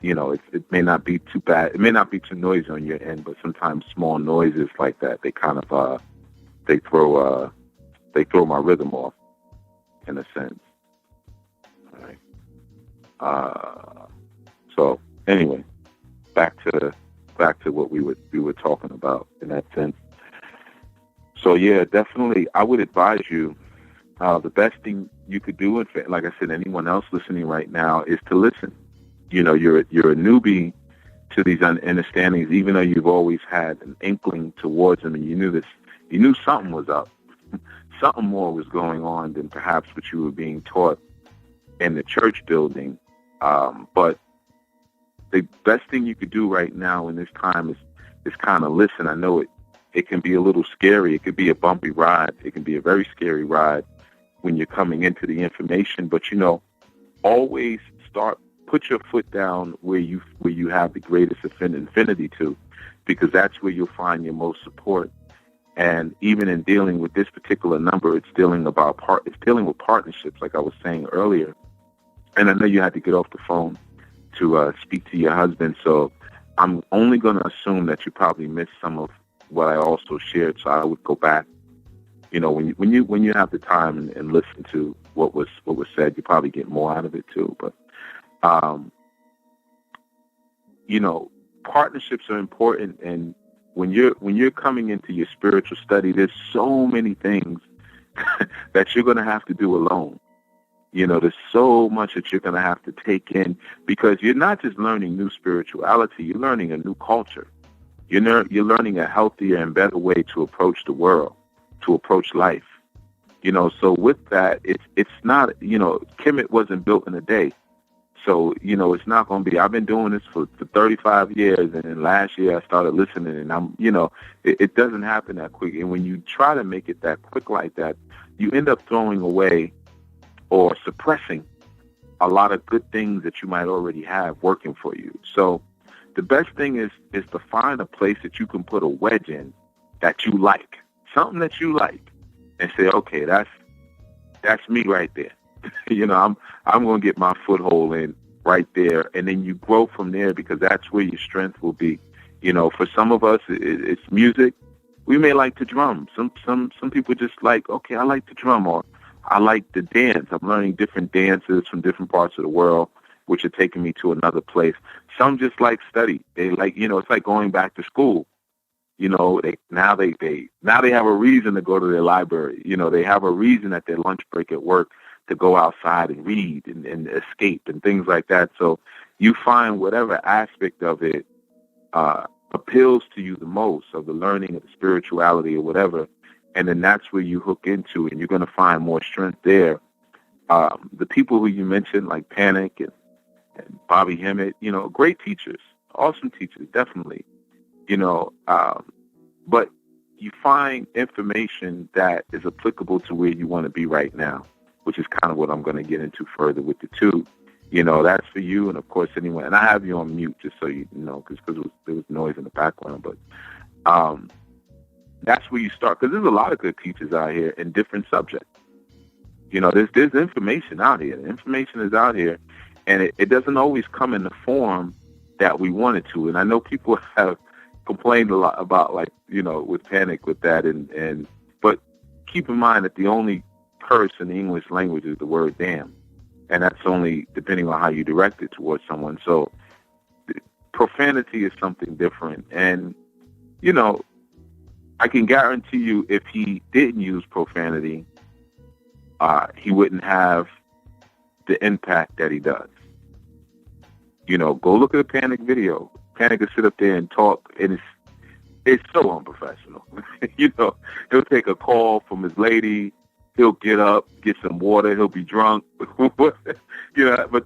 it may not be too bad. It may not be too noisy on your end, but sometimes small noises like that, they kind of, they throw my rhythm off in a sense. All right. So anyway, back to what we were talking about in that sense. So yeah, definitely, I would advise you. The best thing you could do, and like I said, anyone else listening right now, is to listen. You're a newbie to these understandings, even though you've always had an inkling towards them, and you knew something was up, something more was going on than perhaps what you were being taught in the church building. But the best thing you could do right now in this time is kind of listen. I know it can be a little scary. It could be a bumpy ride. It can be a very scary ride when you're coming into the information, but always put your foot down where you have the greatest affinity to, because that's where you'll find your most support. And even in dealing with this particular number, it's dealing with partnerships, like I was saying earlier. And I know you had to get off the phone to speak to your husband, so I'm only going to assume that you probably missed some of what I also shared. So I would go back. When you have the time and listen to what was said, you probably get more out of it too. But partnerships are important, and when you're coming into your spiritual study, there's so many things that you're going to have to do alone. There's so much that you're going to have to take in, because you're not just learning new spirituality, you're learning a new culture. You're learning a healthier and better way to approach the world, to approach life. So with that, it's not, Kemet wasn't built in a day. So, it's not going to be, I've been doing this for 35 years, and then last year I started listening, and I'm, it doesn't happen that quick. And when you try to make it that quick like that, you end up throwing away or suppressing a lot of good things that you might already have working for you. So the best thing is to find a place that you can put a wedge in that you like, something that you like, and say, okay, that's me right there. I'm going to get my foothold in right there, and then you grow from there, because that's where your strength will be. For some of us, it's music. We may like to drum. Some people just like, okay, I like to drum, or I like to dance. I'm learning different dances from different parts of the world, which are taking me to another place. Some just like study. They like, it's like going back to school. Now they have a reason to go to their library. They have a reason at their lunch break at work to go outside and read and escape and things like that. So you find whatever aspect of it appeals to you the most, of the learning of the spirituality or whatever, and then that's where you hook into, and you're going to find more strength there. The people who you mentioned, like Panic and Bobby Hemmett, great teachers, awesome teachers, definitely, but you find information that is applicable to where you want to be right now, which is kind of what I'm going to get into further with the two. That's for you, and of course anyone. And I have you on mute just so you know, because there was noise in the background. But that's where you start, because there's a lot of good teachers out here in different subjects. There's information out here. The information is out here, and it doesn't always come in the form that we want it to. And I know people have complained a lot about, like, with Panic with that, but keep in mind that the only curse in the English language is the word damn, and that's only depending on how you direct it towards someone. So profanity is something different, and I can guarantee you, if he didn't use profanity, he wouldn't have the impact that he does. Go look at a Panic video. Panic will sit up there and talk, and it's so unprofessional. He'll take a call from his lady. He'll get up, get some water. He'll be drunk. But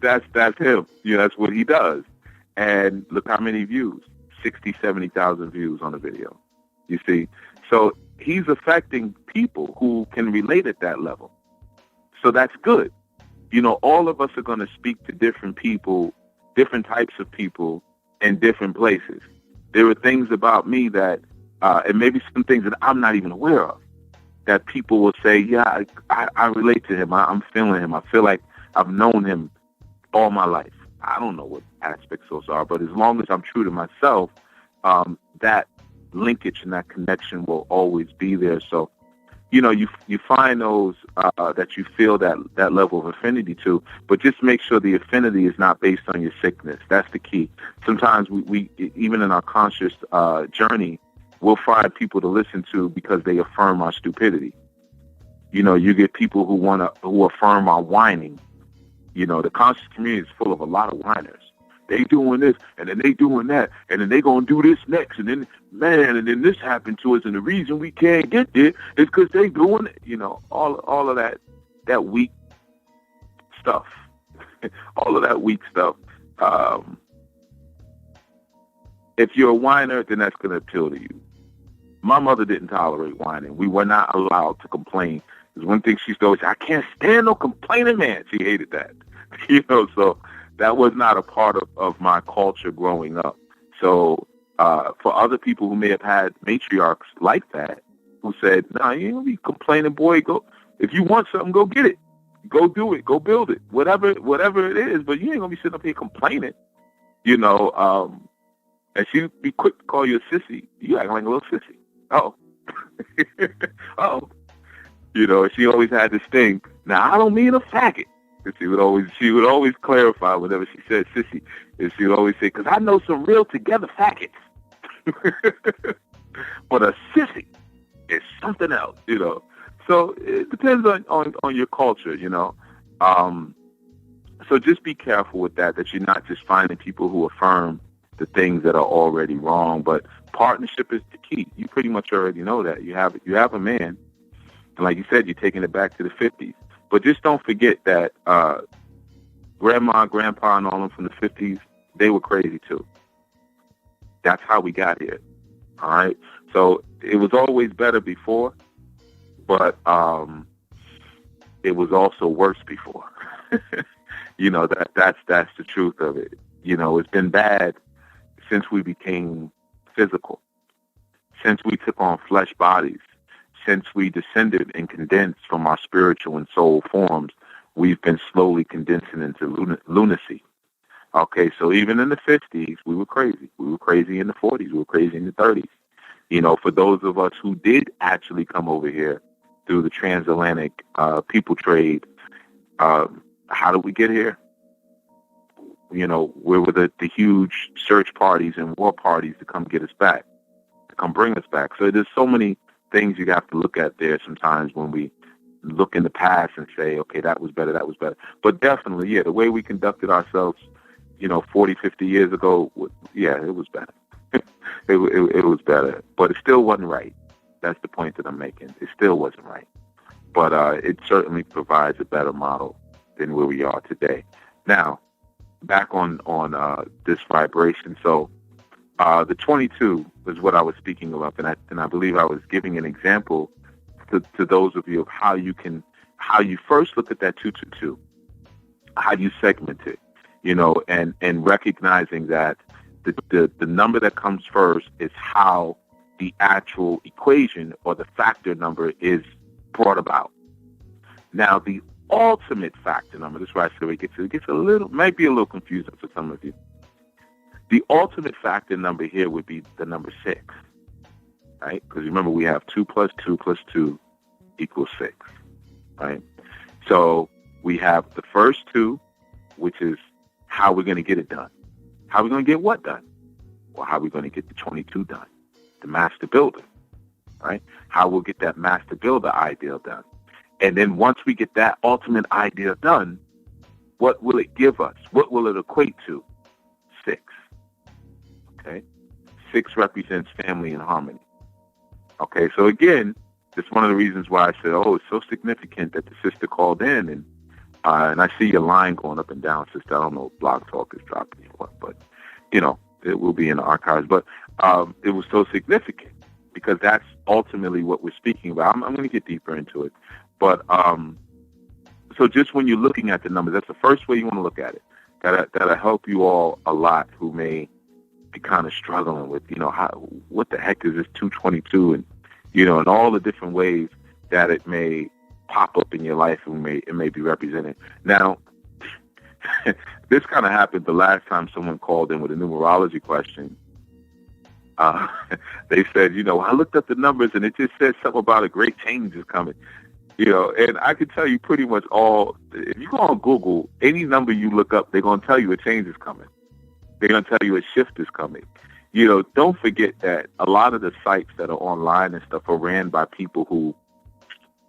that's him. That's what he does. And look how many views, 60, 70,000 views on the video. You see? So he's affecting people who can relate at that level. So that's good. All of us are going to speak to different people, different types of people in different places. There are things about me that, and maybe some things that I'm not even aware of, that people will say, yeah, I relate to him. I'm feeling him. I feel like I've known him all my life. I don't know what aspects those are, but as long as I'm true to myself, that linkage and that connection will always be there. So, you find those that you feel that level of affinity to, but just make sure the affinity is not based on your sickness. That's the key. Sometimes we even in our conscious journey, we'll find people to listen to because they affirm our stupidity. You get people who affirm our whining. The conscious community is full of a lot of whiners. They doing this, and then they doing that, and then they gonna do this next, and then and then this happened to us, and the reason we can't get there is because they doing it. All of that weak stuff, all of that weak stuff. If you're a whiner, then that's gonna appeal to you. My mother didn't tolerate whining. We were not allowed to complain. There's one thing she used to always say: I can't stand no complaining man. She hated that. So that was not a part of my culture growing up. So for other people who may have had matriarchs like that, who said, nah, you ain't gonna be complaining, boy. Go, if you want something, go get it. Go do it. Go build it. Whatever it is, but you ain't gonna be sitting up here complaining. And she'd be quick to call you a sissy. You acting like a little sissy. Oh. Oh. She always had this thing. Now, I don't mean a faggot. She would always clarify whenever she said sissy. And she would always say, because I know some real together faggots. But a sissy is something else, So it depends on your culture, So just be careful with that you're not just finding people who affirm the things that are already wrong. But partnership is the key. You pretty much already know that. You have a man, and like you said, you're taking it back to the 50s. But just don't forget that grandma, grandpa, and all them from the 50s, they were crazy too. That's how we got here. All right? So it was always better before, but it was also worse before. That's the truth of it. It's been bad since we became physical, since we took on flesh bodies, since we descended and condensed from our spiritual and soul forms. We've been slowly condensing into lunacy. Okay, so even in the 50s, we were crazy. We were crazy in the 40s. We were crazy in the 30s. For those of us who did actually come over here through the transatlantic people trade, how did we get here? Where were the huge search parties and war parties to come get us back, to come bring us back? So there's so many things you have to look at there sometimes when we look in the past and say, okay, that was better. But definitely, yeah, the way we conducted ourselves, 40, 50 years ago, yeah, it was better. it was better, but it still wasn't right. That's the point that I'm making. It still wasn't right. But it certainly provides a better model than where we are today. Now, back on this vibration. So the 22 is what I was speaking of, and I believe I was giving an example to those of you of how you first look at that 222, how you segment it, and recognizing that the number that comes first is how the actual equation or the factor number is brought about. Now, the ultimate factor number, this is why I said it gets might be a little confusing for some of you. The ultimate factor number here would be the number 6, right? Because remember, we have 2 plus 2 plus 2 equals 6, right? So we have the first 2, which is how we're going to get it done. How are we going to get what done? Well, how are we going to get the 22 done? The master builder, right? How we'll get that master builder ideal done. And then once we get that ultimate idea done, what will it give us? What will it equate to? 6. Okay? 6 represents family and harmony. Okay, so again, that's one of the reasons why I said, it's so significant that the sister called in, and I see your line going up and down, sister. I don't know if Blog Talk is dropping you what, but, it will be in the archives. But it was so significant because that's ultimately what we're speaking about. I'm going to get deeper into it. But so just when you're looking at the numbers, that's the first way you want to look at it. That'll help you all a lot who may be kind of struggling with, what the heck is this 222, and and all the different ways that it may pop up in your life and it may be represented. Now, this kind of happened the last time someone called in with a numerology question. They said, I looked up the numbers and it just said something about a great change is coming. And I can tell you pretty much if you go on Google, any number you look up, they're going to tell you a change is coming. They're going to tell you a shift is coming. Don't forget that a lot of the sites that are online and stuff are ran by people who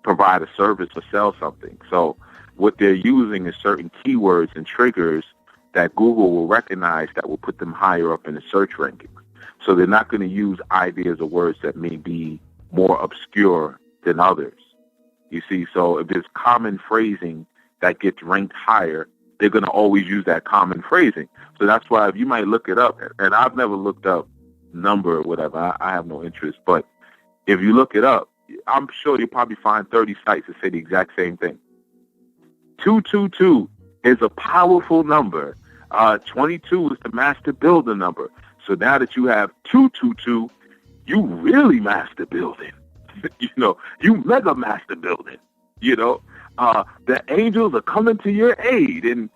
provide a service or sell something. So what they're using is certain keywords and triggers that Google will recognize that will put them higher up in the search rankings. So they're not going to use ideas or words that may be more obscure than others. You see, so if there's common phrasing that gets ranked higher, they're going to always use that common phrasing. So that's why if you might look it up, and I've never looked up number or whatever, I have no interest, but if you look it up, I'm sure you'll probably find 30 sites that say the exact same thing. 222 is a powerful number. 22 is the master builder number. So now that you have 222, you really master building. You mega master building. The angels are coming to your aid, and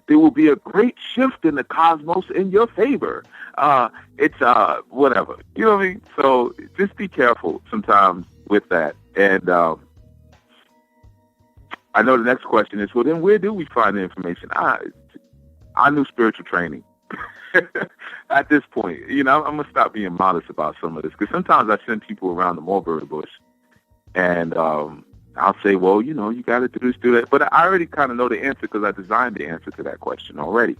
there will be a great shift in the cosmos in your favor. It's whatever. You know what I mean? So just be careful sometimes with that. And I know the next question is, well, then where do we find the information? I knew spiritual training. At this point, I'm going to stop being modest about some of this, because sometimes I send people around the mulberry bush, and I'll say, well, you got to do this, do that. But I already kind of know the answer because I designed the answer to that question already.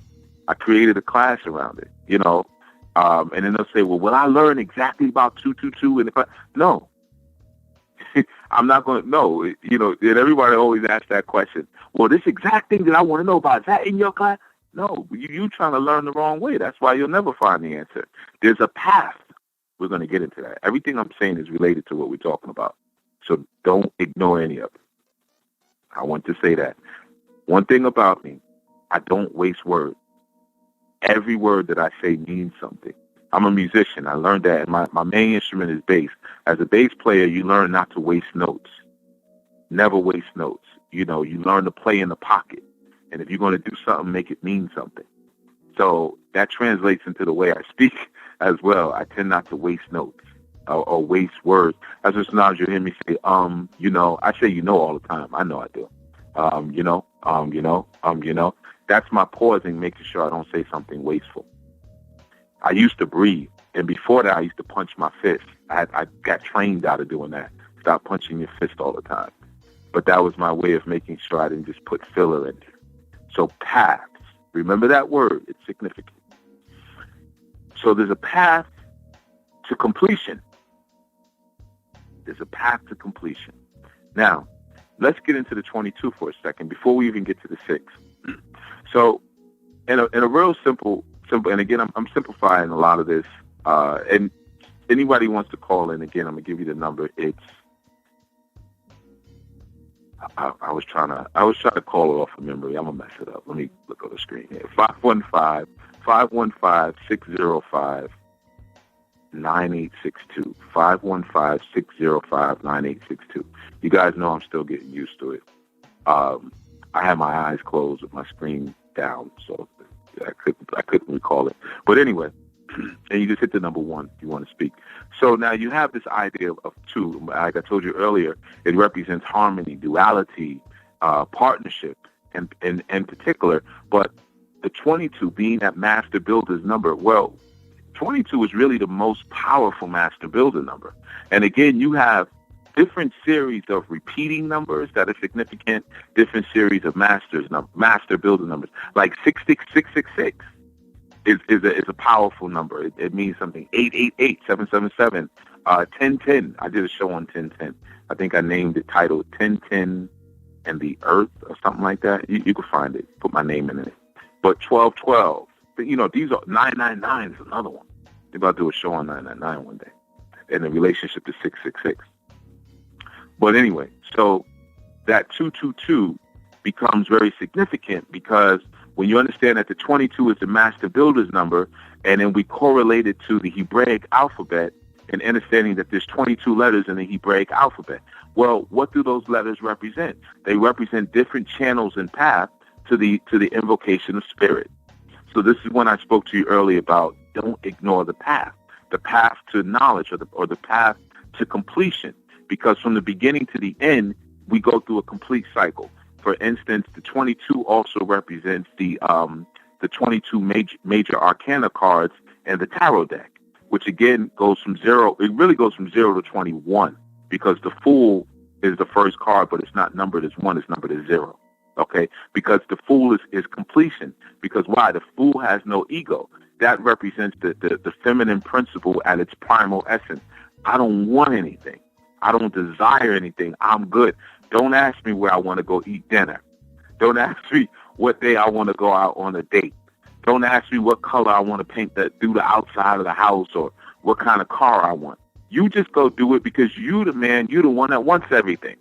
I created a class around it, and then they'll say, well, will I learn exactly about 222? And no, I'm not going to know. And everybody always asks that question. Well, this exact thing that I want to know about, is that in your class? No, you trying to learn the wrong way. That's why you'll never find the answer. There's a path. We're going to get into that. Everything I'm saying is related to what we're talking about. So don't ignore any of it. I want to say that. One thing about me, I don't waste words. Every word that I say means something. I'm a musician. I learned that, and my main instrument is bass. As a bass player, you learn not to waste notes. Never waste notes. You learn to play in the pocket. And if you're going to do something, make it mean something. So that translates into the way I speak as well. I tend not to waste notes or waste words. As a sometimes you hear me say, I say, all the time. I know I do. That's my pausing, making sure I don't say something wasteful. I used to breathe. And before that, I used to punch my fist. I got trained out of doing that. Stop punching your fist all the time. but that was my way of making sure I didn't just put filler in there. So paths, remember that word, it's significant. So there's a path to completion. There's a path to completion. Now, let's get into the 22 for a second before we even get to the 6. So in a real simple, and again, I'm simplifying a lot of this, and anybody wants to call in, again, I'm going to give you the number. It's, I was trying to call it off of memory. I'm going to mess it up. Let me look on the screen here. 515-605-9862. 515-605-9862. You guys know I'm still getting used to it. I had my eyes closed with my screen down, so I couldn't recall it. But anyway, and you just hit the number 1 if you want to speak. So now you have this idea of 2. Like I told you earlier, it represents harmony, duality, partnership, and in particular. But the 22 being that master builder's number, well, 22 is really the most powerful master builder number. And again, you have different series of repeating numbers that are significant, different series of master builder numbers. Like 66666 is a powerful number. It means something. 888, 777, 1010. I did a show on 1010. I think I named it titled 1010 and the Earth or something like that. You can find it. Put my name in it. But 1212. You know, these are 999 is another one. They're about to do a show on 999 one day, and the relationship to 666. But anyway, so that 222 becomes very significant because when you understand that the 22 is the master builder's number, and then we correlate it to the Hebraic alphabet, and understanding that there's 22 letters in the Hebraic alphabet. Well, what do those letters represent? They represent different channels and paths to the invocation of spirit. So this is when I spoke to you earlier about don't ignore the path to knowledge or the path to completion, because from the beginning to the end, we go through a complete cycle. For instance, the 22 also represents the 22 major arcana cards and the tarot deck, which again goes from 0. It really goes from 0 to 21 because the Fool is the first card, but it's not numbered as 1, it's numbered as 0. Okay, because the Fool is completion. Because why? The Fool has no ego. That represents the feminine principle at its primal essence. I don't want anything. I don't desire anything. I'm good. Don't ask me where I want to go eat dinner. Don't ask me what day I want to go out on a date. Don't ask me what color I want to paint through the outside of the house or what kind of car I want. You just go do it because you the man, you the one that wants everything.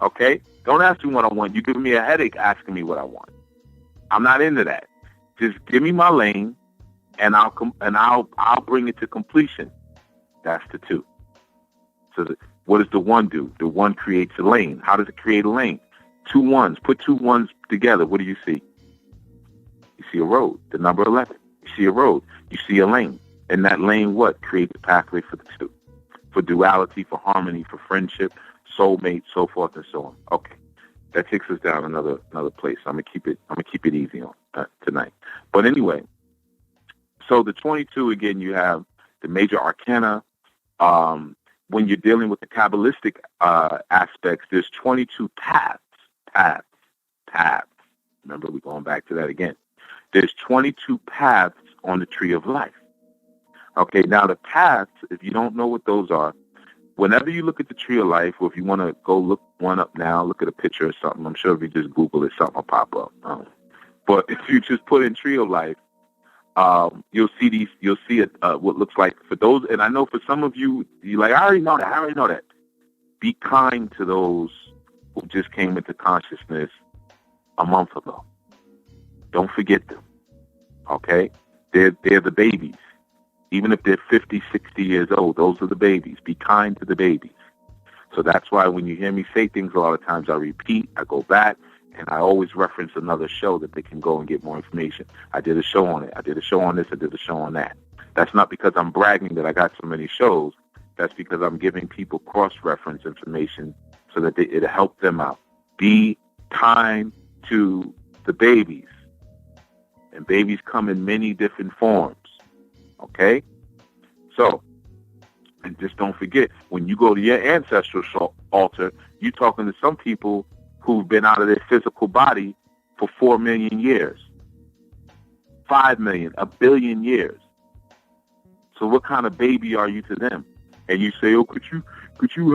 Okay? Don't ask me what I want. You're giving me a headache asking me what I want. I'm not into that. Just give me my lane, and I'll bring it to completion. That's the 2. So what does the 1 do? The 1 creates a lane. How does it create a lane? 2 1s. Put 2 1s together. What do you see? You see a road. The number 11. You see a road. You see a lane. And that lane, what? Creates a pathway for the 2. For duality, for harmony, for friendship, soulmate, so forth and so on. Okay. That takes us down another place. I'm gonna keep it easy on tonight. But anyway, so the 22 again, you have the major arcana. When you're dealing with the Kabbalistic aspects, there's 22 paths. Remember, we're going back to that again. There's 22 paths on the tree of life. Okay, now the paths, if you don't know what those are, whenever you look at the tree of life, or if you want to go look one up now, look at a picture or something, I'm sure if you just Google it, something will pop up. But if you just put in tree of life, you'll see what looks like for those. And I know for some of you, you're like, I already know that. Be kind to those who just came into consciousness a month ago. Don't forget them. Okay? They're the babies. Even if they're 50, 60 years old, those are the babies. Be kind to the babies. So that's why when you hear me say things, a lot of times I repeat, I go back, and I always reference another show that they can go and get more information. I did a show on it. I did a show on this. I did a show on that. That's not because I'm bragging that I got so many shows. That's because I'm giving people cross-reference information so that it'll help them out. Be kind to the babies. And babies come in many different forms. Okay? So, And just don't forget, when you go to your ancestral altar, you're talking to some people who've been out of their physical body for 4 million years, 5 million, 1 billion years. So what kind of baby are you to them? And you say, oh, could you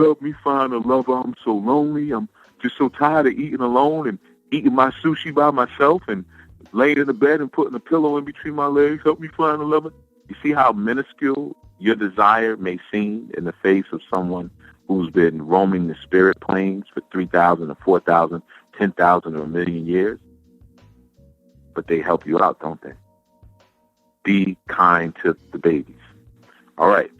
help me find a lover? I'm so lonely. I'm just so tired of eating alone and eating my sushi by myself and laying in the bed and putting a pillow in between my legs. Help me find a lover. You see how minuscule your desire may seem in the face of someone who's been roaming the spirit planes for 3,000 or 4,000, 10,000 or 1 million years? But they help you out, don't they? Be kind to the babies. All right,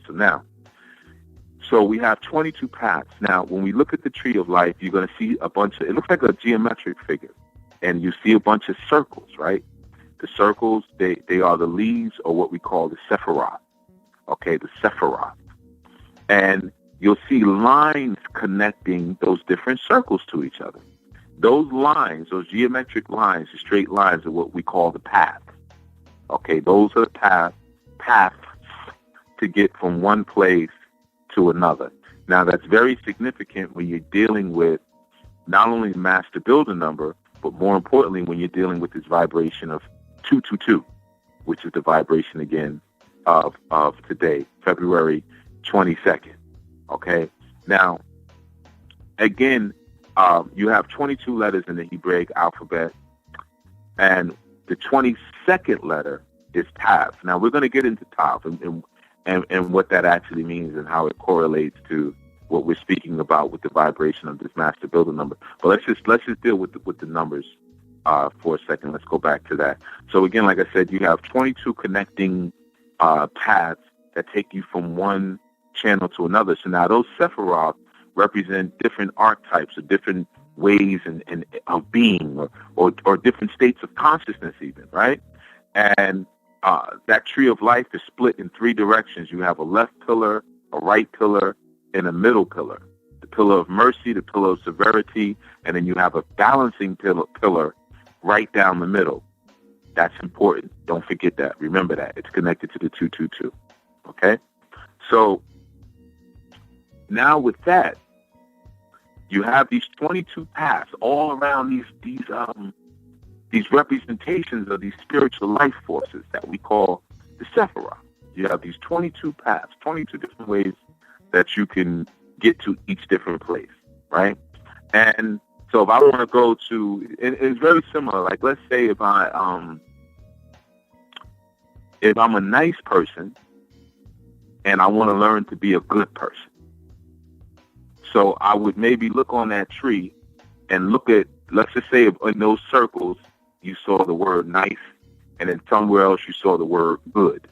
so we have 22 paths. Now, when we look at the tree of life, you're going to see a bunch of, it looks like a geometric figure, and you see a bunch of circles, right? The circles, they are the leaves, or what we call the Sephiroth. Okay, the Sephiroth. And you'll see lines connecting those different circles to each other. Those lines, those geometric lines, the straight lines, are what we call the path. Okay, those are the paths to get from one place to another. Now, that's very significant when you're dealing with not only the master builder number, but more importantly, when you're dealing with this vibration of 222, which is the vibration, again, of today, February 22nd. Okay? Now, again, you have 22 letters in the Hebraic alphabet, and the 22nd letter is Tav. Now, we're going to get into Tav and what that actually means and how it correlates to what we're speaking about with the vibration of this master builder number. But let's just deal with the numbers for a second. Let's go back to that. So again, like I said, you have 22 connecting paths that take you from one channel to another. So now those Sephiroth represent different archetypes or different ways and of being or different states of consciousness even, right? And that tree of life is split in 3 directions. You have a left pillar, a right pillar, and a middle pillar. The pillar of mercy, the pillar of severity, and then you have a balancing pillar right down the middle. That's important. Don't forget that. Remember that. It's connected to the 222. Okay? So now with that, you have these 22 paths all around these representations of these spiritual life forces that we call the Sephiroth. You have these 22 paths, 22 different ways that you can get to each different place, right? And so if I want to go to, it's very similar. Like, let's say if I'm a nice person and I want to learn to be a good person. So I would maybe look on that tree and look at, let's just say in those circles, you saw the word nice, and then somewhere else you saw the word good.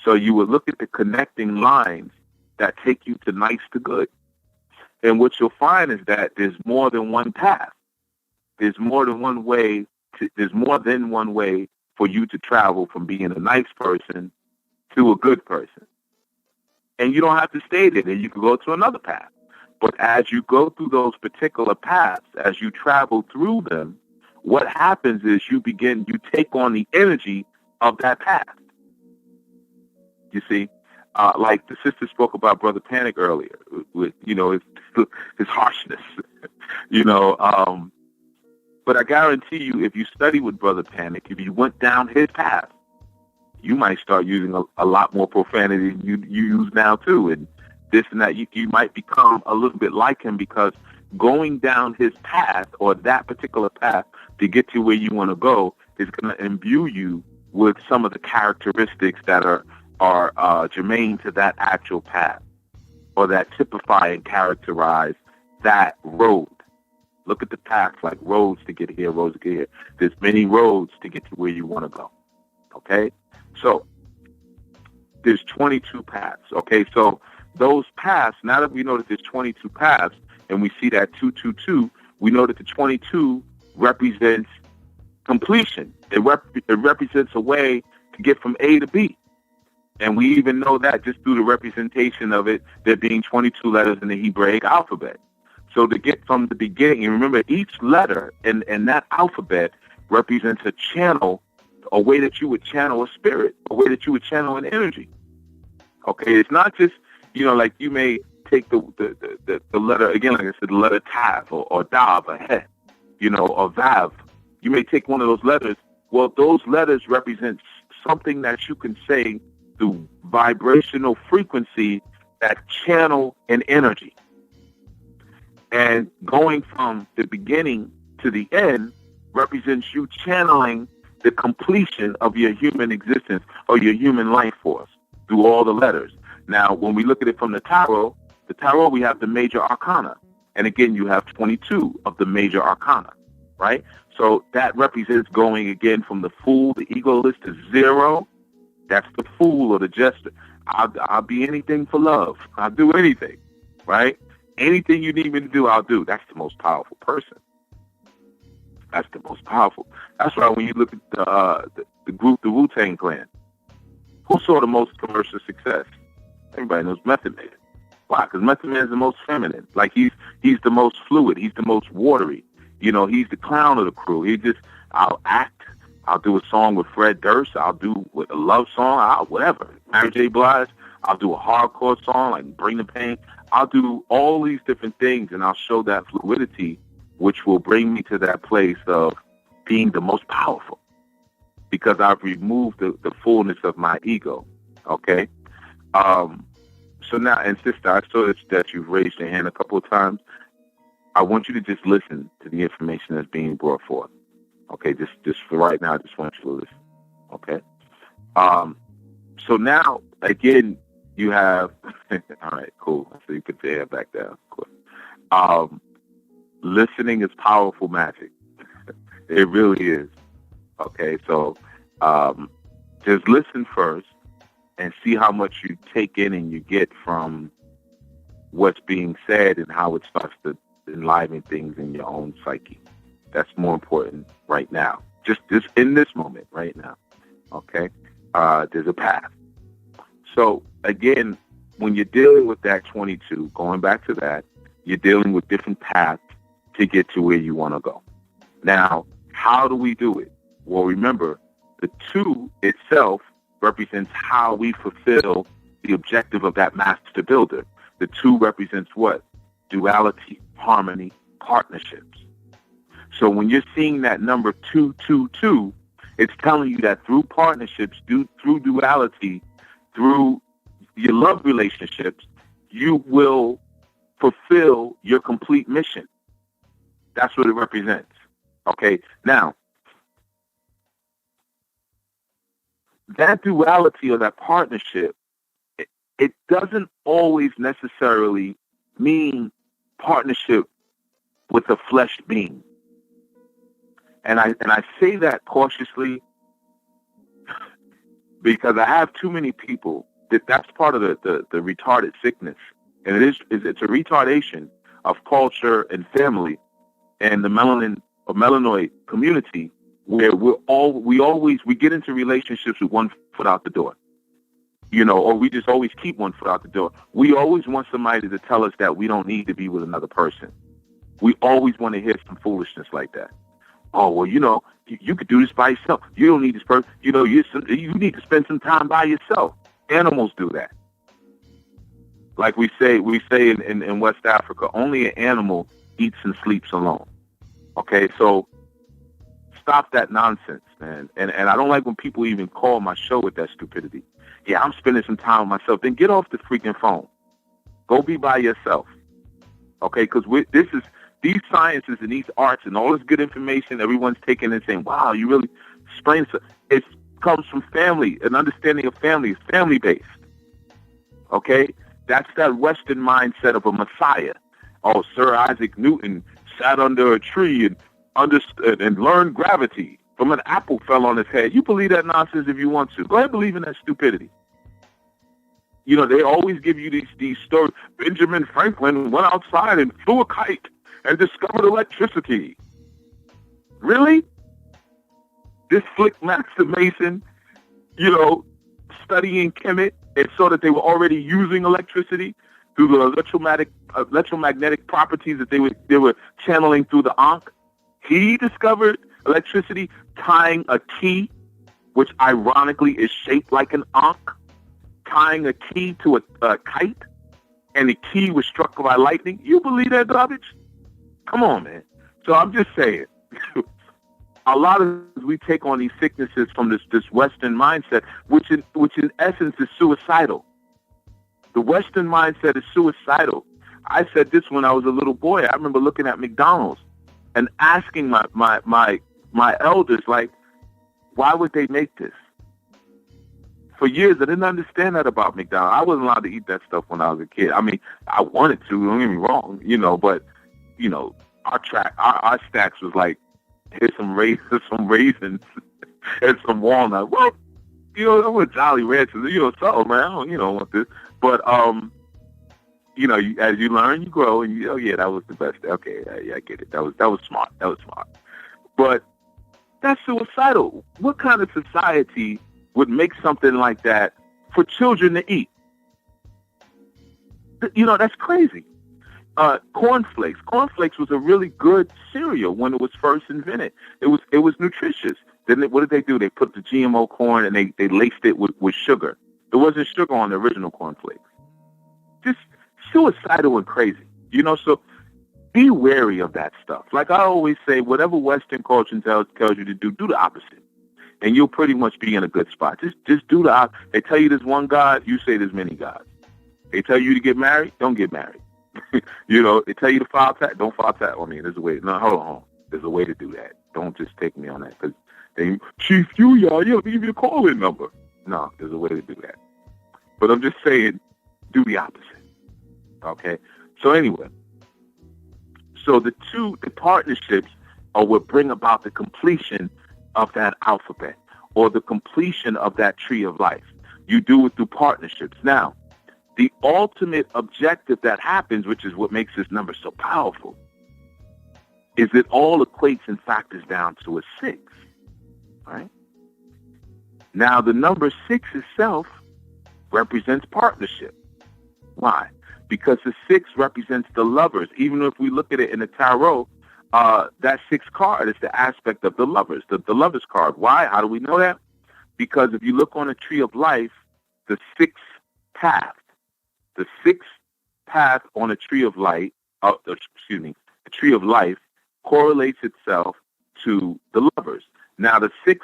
So you would look at the connecting lines that take you to nice to good. And what you'll find is that there's more than one path. There's more than one way for you to travel from being a nice person to a good person. And you don't have to stay there. You can go to another path. But as you go through those particular paths, as you travel through them, what happens is you take on the energy of that path. You see, like the sister spoke about Brother Panic earlier, with his harshness, But I guarantee you, if you study with Brother Panic, if you went down his path, you might start using a lot more profanity than you use now too, and this and that. You might become a little bit like him, because going down his path, or that particular path, to get to where you want to go is going to imbue you with some of the characteristics that are germane to that actual path, or that typify and characterize that road. Look at the path like roads to get here, roads to get here. There's many roads to get to where you want to go. Okay? So there's 22 paths. Okay? So those paths, now that we know that there's 22 paths, and we see that 222, we know that the 22 represents completion. It represents a way to get from A to B. And we even know that just through the representation of it, there being 22 letters in the Hebraic alphabet. So to get from the beginning, and remember, each letter in that alphabet represents a channel, a way that you would channel a spirit, a way that you would channel an energy. Okay, it's not just Like you may take the letter, again, like I said, the letter Tav or Dav, or He, or Vav. You may take one of those letters. Well, those letters represent something that you can say through vibrational frequency that channel an energy. And going from the beginning to the end represents you channeling the completion of your human existence or your human life force through all the letters. Now, when we look at it from the tarot, we have the major arcana. And again, you have 22 of the major arcana, right? So that represents going again from the fool, the egoist, to zero. That's the fool or the jester. I'll be anything for love. I'll do anything, right? Anything you need me to do, I'll do. That's the most powerful person. That's the most powerful. That's why when you look at the group, the Wu-Tang Clan, who saw the most commercial success? Everybody knows Method Man. Why? Because Method Man is the most feminine. Like he's the most fluid. He's the most watery. He's the clown of the crew. I'll act. I'll do a song with Fred Durst. I'll do a love song. Whatever. Mary J. Blige. I'll do a hardcore song like Bring the Pain. I'll do all these different things, and I'll show that fluidity, which will bring me to that place of being the most powerful, because I've removed the fullness of my ego. Okay. So now, and sister, I saw that you've raised your hand a couple of times. I want you to just listen to the information that's being brought forth. Okay, just for right now, I just want you to listen. Okay. So now, again, you have, all right, cool. So you put your head back down. Cool. Listening is powerful magic. It really is. Okay, so just listen first and see how much you take in and you get from what's being said and how it starts to enliven things in your own psyche. That's more important right now. Just in this moment right now. Okay? There's a path. So, again, when you're dealing with that 22, going back to that, you're dealing with different paths to get to where you want to go. Now, how do we do it? Well, remember, the 2 itself represents how we fulfill the objective of that master builder. The 2 represents what? Duality, harmony, partnerships. So when you're seeing that number 222, it's telling you that through partnerships, through duality, through your love relationships, you will fulfill your complete mission. That's what it represents. Okay, now, that duality or that partnership, it doesn't always necessarily mean partnership with a flesh being. And I say that cautiously because I have too many people that's part of the retarded sickness. And it's a retardation of culture and family and the melanin or melanoid community, where we get into relationships with one foot out the door, or we just always keep one foot out the door. We always want somebody to tell us that we don't need to be with another person. We always want to hear some foolishness like that. Oh, well, you could do this by yourself. You don't need this person. You need to spend some time by yourself. Animals do that. Like we say in West Africa, only an animal eats and sleeps alone. Okay, so stop that nonsense, man. And I don't like when people even call my show with that stupidity. Yeah, I'm spending some time with myself. Then get off the freaking phone. Go be by yourself. Okay, because these sciences and these arts and all this good information everyone's taking and saying, wow, you really explain it. It comes from family, an understanding of family is family-based. Okay? That's that Western mindset of a messiah. Oh, Sir Isaac Newton sat under a tree and understood and learned gravity from an apple fell on his head. You believe that nonsense if you want to. Go ahead and believe in that stupidity. They always give you these stories. Benjamin Franklin went outside and flew a kite and discovered electricity. Really? This Flick Master Mason, studying Kemet, and saw that they were already using electricity through the electromagnetic properties that they were channeling through the Ankh. He discovered electricity tying a key, which ironically is shaped like an Ankh, tying a key to a kite and the key was struck by lightning. You believe that garbage? Come on, man. So I'm just saying, a lot of we take on these sicknesses from this Western mindset, which in essence is suicidal. The Western mindset is suicidal. I said this when I was a little boy. I remember looking at McDonald's and asking my elders, like, why would they make this? For years, I didn't understand that about McDonald's. I wasn't allowed to eat that stuff when I was a kid. I mean, I wanted to, don't get me wrong, but, our stacks was like, here's some raisins and some walnuts. What? I want Jolly Ranchers, so, man, I don't want this. But, as you learn, you grow, and that was the best. Okay, yeah, I get it. That was smart. That was smart. But that's suicidal. What kind of society would make something like that for children to eat? That's crazy. Cornflakes. Cornflakes was a really good cereal when it was first invented. It was nutritious. Then what did they do? They put the GMO corn and they laced it with sugar. There wasn't sugar on the original cornflakes. Just suicidal and crazy. So be wary of that stuff. Like I always say, whatever Western culture tells you to do the opposite. And you'll pretty much be in a good spot. Just do the opposite. They tell you there's one God, you say there's many gods. They tell you to get married, don't get married. They tell you to file tax, don't file tax. I mean, there's a way. No, hold on. There's a way to do that. Don't just take me on that because Chief, you have to give you the call-in number. No, there's a way to do that. But I'm just saying, do the opposite. Okay? So anyway, the partnerships are what bring about the completion of that alphabet or the completion of that tree of life. You do it through partnerships. Now, the ultimate objective that happens, which is what makes this number so powerful, is it all equates and factors down to a 6. Right? Now, the number 6 itself represents partnership. Why? Because the 6 represents the lovers. Even if we look at it in the tarot, that 6 card is the aspect of the lovers, the lovers card. Why? How do we know that? Because if you look on a tree of life, the 6th path on a tree of light, a tree of life correlates itself to the lovers. Now, the 6th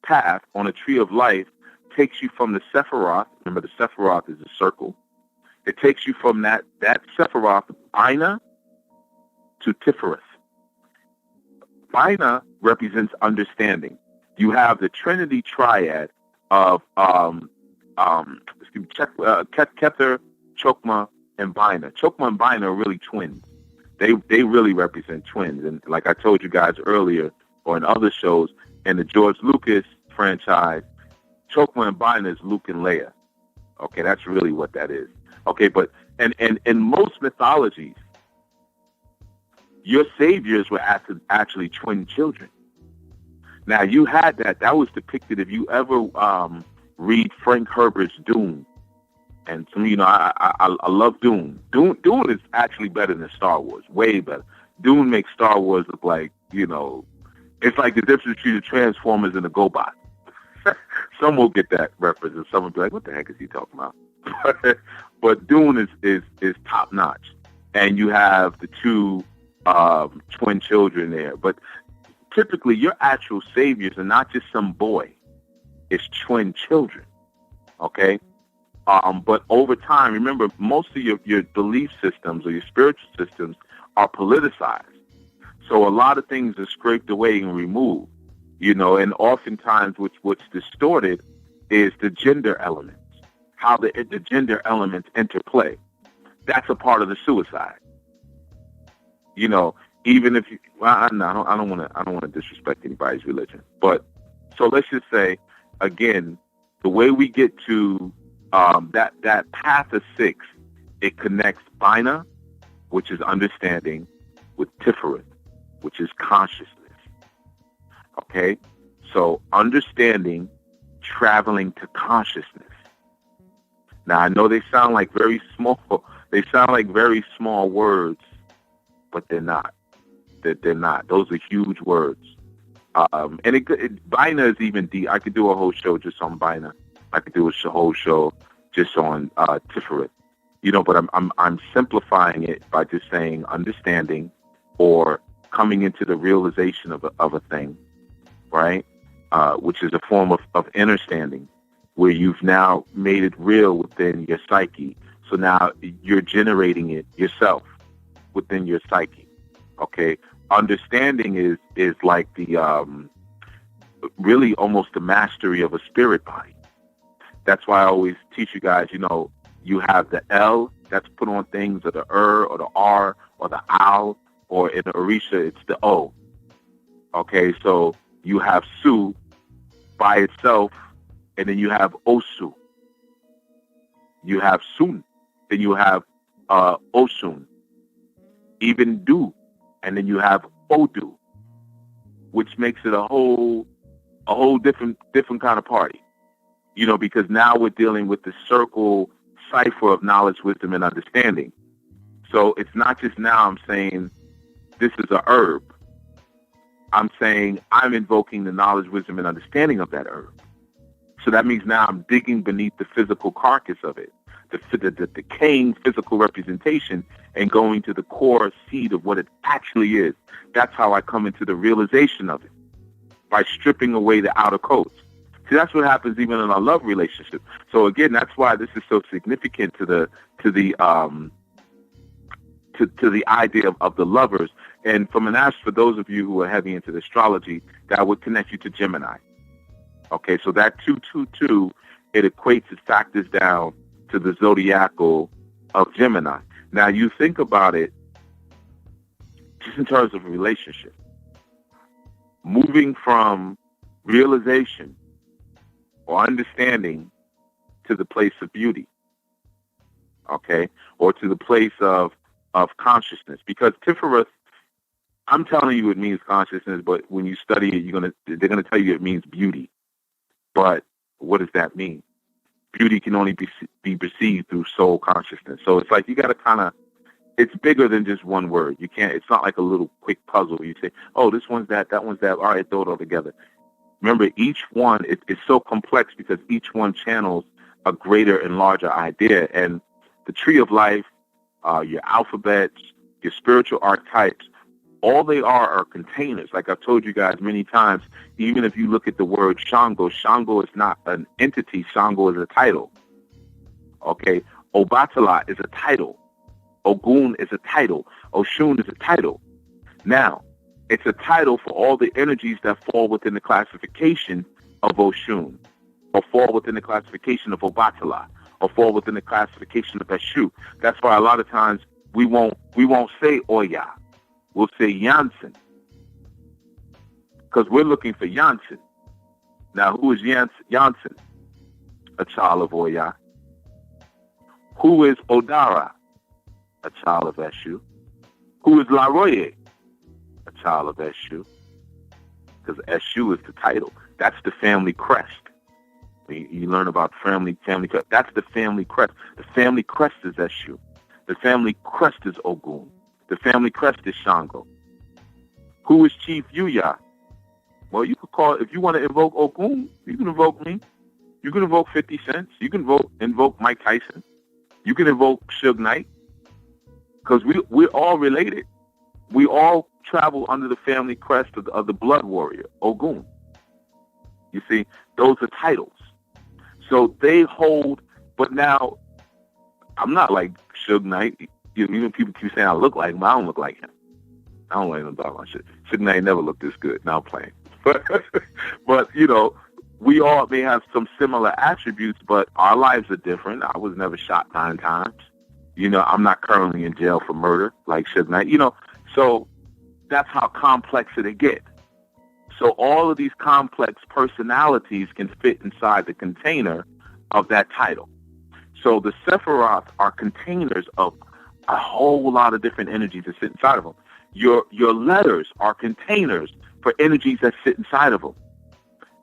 path on a tree of life takes you from the Sephiroth. Remember, the Sephiroth is a circle. It takes you from that Sephiroth, Bina, to Tiferet. Bina represents understanding. You have the Trinity triad of Kether, Chokmah, and Bina. Chokmah and Bina are really twins. They really represent twins. And like I told you guys earlier, or in other shows, in the George Lucas franchise, Chokmah and Bina is Luke and Leia. Okay, that's really what that is. Okay, but and in most mythologies, your saviors were actually twin children. Now, you had that. That was depicted if you ever read Frank Herbert's Dune. And some, I love Dune. Dune is actually better than Star Wars, way better. Dune makes Star Wars look like, it's like the difference between the Transformers and the GoBot. Some will get that reference, and some will be like, what the heck is he talking about? But Dune is top notch. And you have the 2 twin children there. But typically, your actual saviors are not just some boy. It's twin children. Okay? But over time, remember, most of your belief systems or your spiritual systems are politicized. So a lot of things are scraped away and removed, and oftentimes what's distorted is the gender elements, how the gender elements interplay. That's a part of the suicide. Even if I don't want to disrespect anybody's religion, but so let's just say, again, the way we get to that path of 6, it connects Bina, which is understanding, with Tiferet, which is consciousness. Okay? So understanding traveling to consciousness. Now, I know they sound like very small words, but they're not. They're not. Those are huge words. And Bina is even deep. I could do a whole show just on Bina. I could do a whole show just on Tiferet. But I'm simplifying it by just saying understanding or coming into the realization of a thing, right? Which is a form of understanding, where you've now made it real within your psyche. So now you're generating it yourself within your psyche. Okay, understanding is like the really almost the mastery of a spirit body. That's why I always teach you guys. You have the L that's put on things, or the or the R, or the ow, or in the Orisha it's the O. Okay, so you have Su by itself, and then you have Osu. You have Sun, then you have Osun. Even Du, and then you have Odu, which makes it a whole different kind of party. Because now we're dealing with the circle cipher of knowledge, wisdom, and understanding. So it's not just now I'm saying this is a herb. I'm saying I'm invoking the knowledge, wisdom, and understanding of that herb. So that means now I'm digging beneath the physical carcass of it, the decaying physical representation, and going to the core seed of what it actually is. That's how I come into the realization of it, by stripping away the outer coats. See, that's what happens even in our love relationship. So again, that's why this is so significant to the idea of the lovers. And for those of you who are heavy into the astrology, that would connect you to Gemini. Okay, so that 222, it equates, it factors down to the zodiacal of Gemini. Now you think about it just in terms of a relationship. Moving from realization or understanding to the place of beauty, okay, or to the place of consciousness. Because Tiferet, I'm telling you it means consciousness, but when you study it, they're gonna tell you it means beauty. But what does that mean? Beauty can only be perceived through soul consciousness. So it's like you got to it's bigger than just one word. You can't. It's not like a little quick puzzle. You say, oh, this one's that one's that. All right, throw it all together. Remember, each one is so complex because each one channels a greater and larger idea. And the tree of life, your alphabets, your spiritual archetypes, all they are containers. Like I've told you guys many times, even if you look at the word Shango, Shango is not an entity. Shango is a title. Okay, Obatala is a title. Ogun is a title. Oshun is a title. Now, it's a title for all the energies that fall within the classification of Oshun, or fall within the classification of Obatala, or fall within the classification of Eshu. That's why a lot of times we won't say Oya. We'll say Janssen, because we're looking for Janssen. Now, who is Janssen? A child of Oya. Who is Odara? A child of Eshu. Who is Laroye? A child of Eshu. Because Eshu is the title. That's the family crest. You learn about family crest. That's the family crest. The family crest is Eshu. The family crest is Ogun. The family crest is Shango. Who is Chief Yuya? Well, you could call, if you want to invoke Ogun, you can invoke me. You can invoke 50 Cent. You can invoke Mike Tyson. You can invoke Suge Knight. Because we're all related. We all travel under the family crest of the blood warrior, Ogun. You see, those are titles. So they hold, but now, I'm not like Suge Knight. Even people keep saying I look like him. I don't look like him. I don't like him about my shit. Suge Knight never looked this good. Now I'm playing. But we all may have some similar attributes, but our lives are different. I was never shot 9 times. I'm not currently in jail for murder like Suge Knight. So that's how complex it gets. So all of these complex personalities can fit inside the container of that title. So the Sephiroth are containers of a whole lot of different energies that sit inside of them. Your letters are containers for energies that sit inside of them.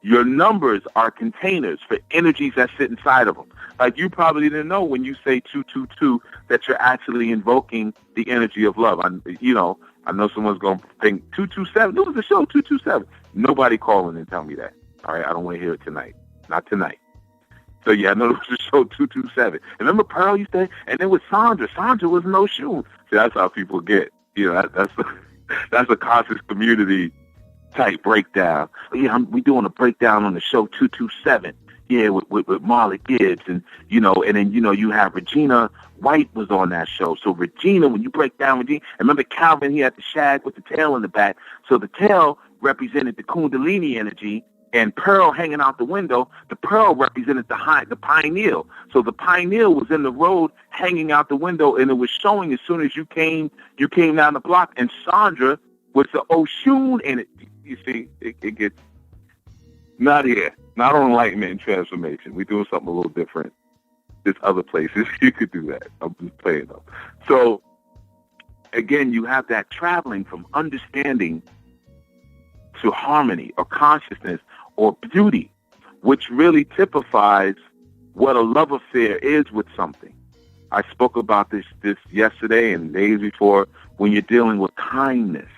Your numbers are containers for energies that sit inside of them. Like you probably didn't know when you say 222 that you're actually invoking the energy of love. I know someone's going to think 227. It was a show, 227. Nobody call in and tell me that. All right, I don't want to hear it tonight. Not tonight. So yeah, I know it was the show 227. And remember Pearl used to, and then with Sandra was no shoe. See, that's how people get. You know, that's a conscious community type breakdown. Yeah, we doing a breakdown on the show 227. Yeah, with Marla Gibbs, and then you have Regina White was on that show. So Regina, when you break down Regina, and remember Calvin, he had the shag with the tail in the back. So the tail represented the Kundalini energy, and Pearl hanging out the window. The Pearl represented the pineal. So the pineal was in the road, hanging out the window, and it was showing as soon as you came down the block. And Sandra was the Oshun, and you see, it gets not here. Not on enlightenment and transformation. We're doing something a little different. There's other places you could do that. I'm just playing them. So, again, you have that traveling from understanding to harmony or consciousness or beauty, which really typifies what a love affair is with something. I spoke about this yesterday and days before, when you're dealing with kindness,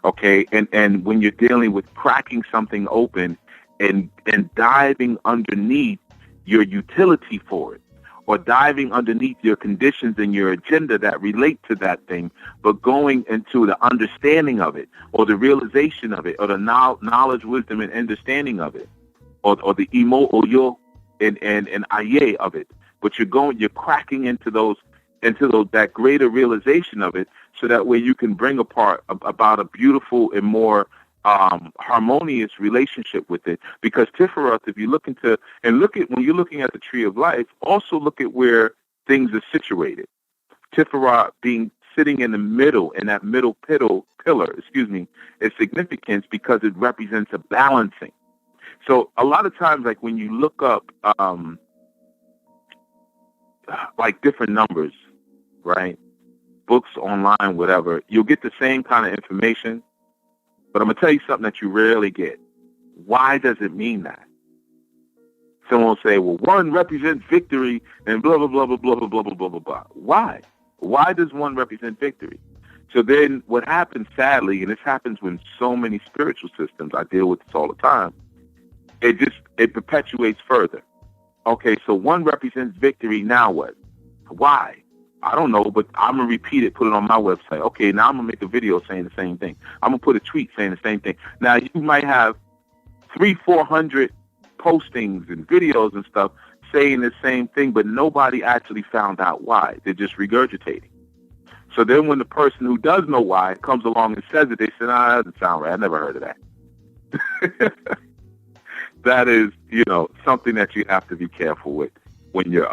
okay, and when you're dealing with cracking something open and diving underneath your utility for it, or diving underneath your conditions and your agenda that relate to that thing, but going into the understanding of it, or the realization of it, or the knowledge, wisdom, and understanding of it, or the emo or your and aye of it. But you're cracking into that greater realization of it, so that way you can bring about a beautiful and more harmonious relationship with it. Because Tiferet, if you look when you're looking at the tree of life, also look at where things are situated. Tiferet being sitting in the middle, in that middle pillar, is significant because it represents a balancing. So a lot of times, like when you look up like different numbers, right? Books online, whatever, you'll get the same kind of information. But I'm going to tell you something that you rarely get. Why does it mean that? Someone will say, well, 1 represents victory and blah, blah, blah, blah, blah, blah, blah, blah, blah, blah, blah. Why? Why does 1 represent victory? So then what happens, sadly, and this happens with so many spiritual systems, I deal with this all the time, it perpetuates further. Okay, so 1 represents victory, now what? Why? I don't know, but I'm going to repeat it, put it on my website. Okay, now I'm going to make a video saying the same thing. I'm going to put a tweet saying the same thing. Now, you might have 300-400 postings and videos and stuff saying the same thing, but nobody actually found out why. They're just regurgitating. So then when the person who does know why comes along and says it, they say, nah, that doesn't sound right. I never heard of that. That is, something that you have to be careful with when you're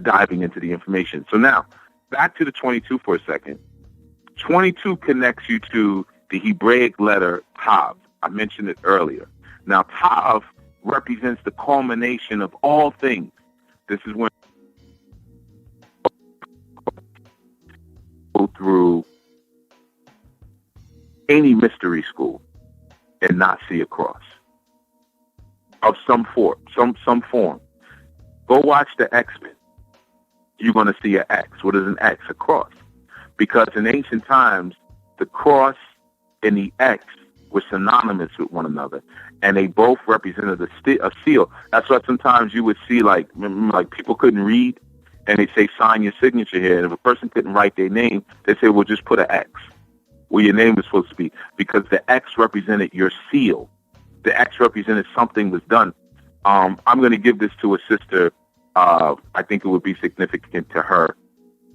diving into the information. So now, back to the 22 for a second. 22 connects you to the Hebraic letter Tav. I mentioned it earlier. Now, Tav represents the culmination of all things. This is when you go through any mystery school and not see a cross of some form. Go watch the X-Men. You're going to see an X. What is an X? A cross. Because in ancient times, the cross and the X were synonymous with one another, and they both represented a seal. That's why sometimes you would see, like people couldn't read, and they say, sign your signature here. And if a person couldn't write their name, they say, well, just put an X where your name is supposed to be, because the X represented your seal. The X represented something was done. I'm going to give this to a sister. I think it would be significant to her.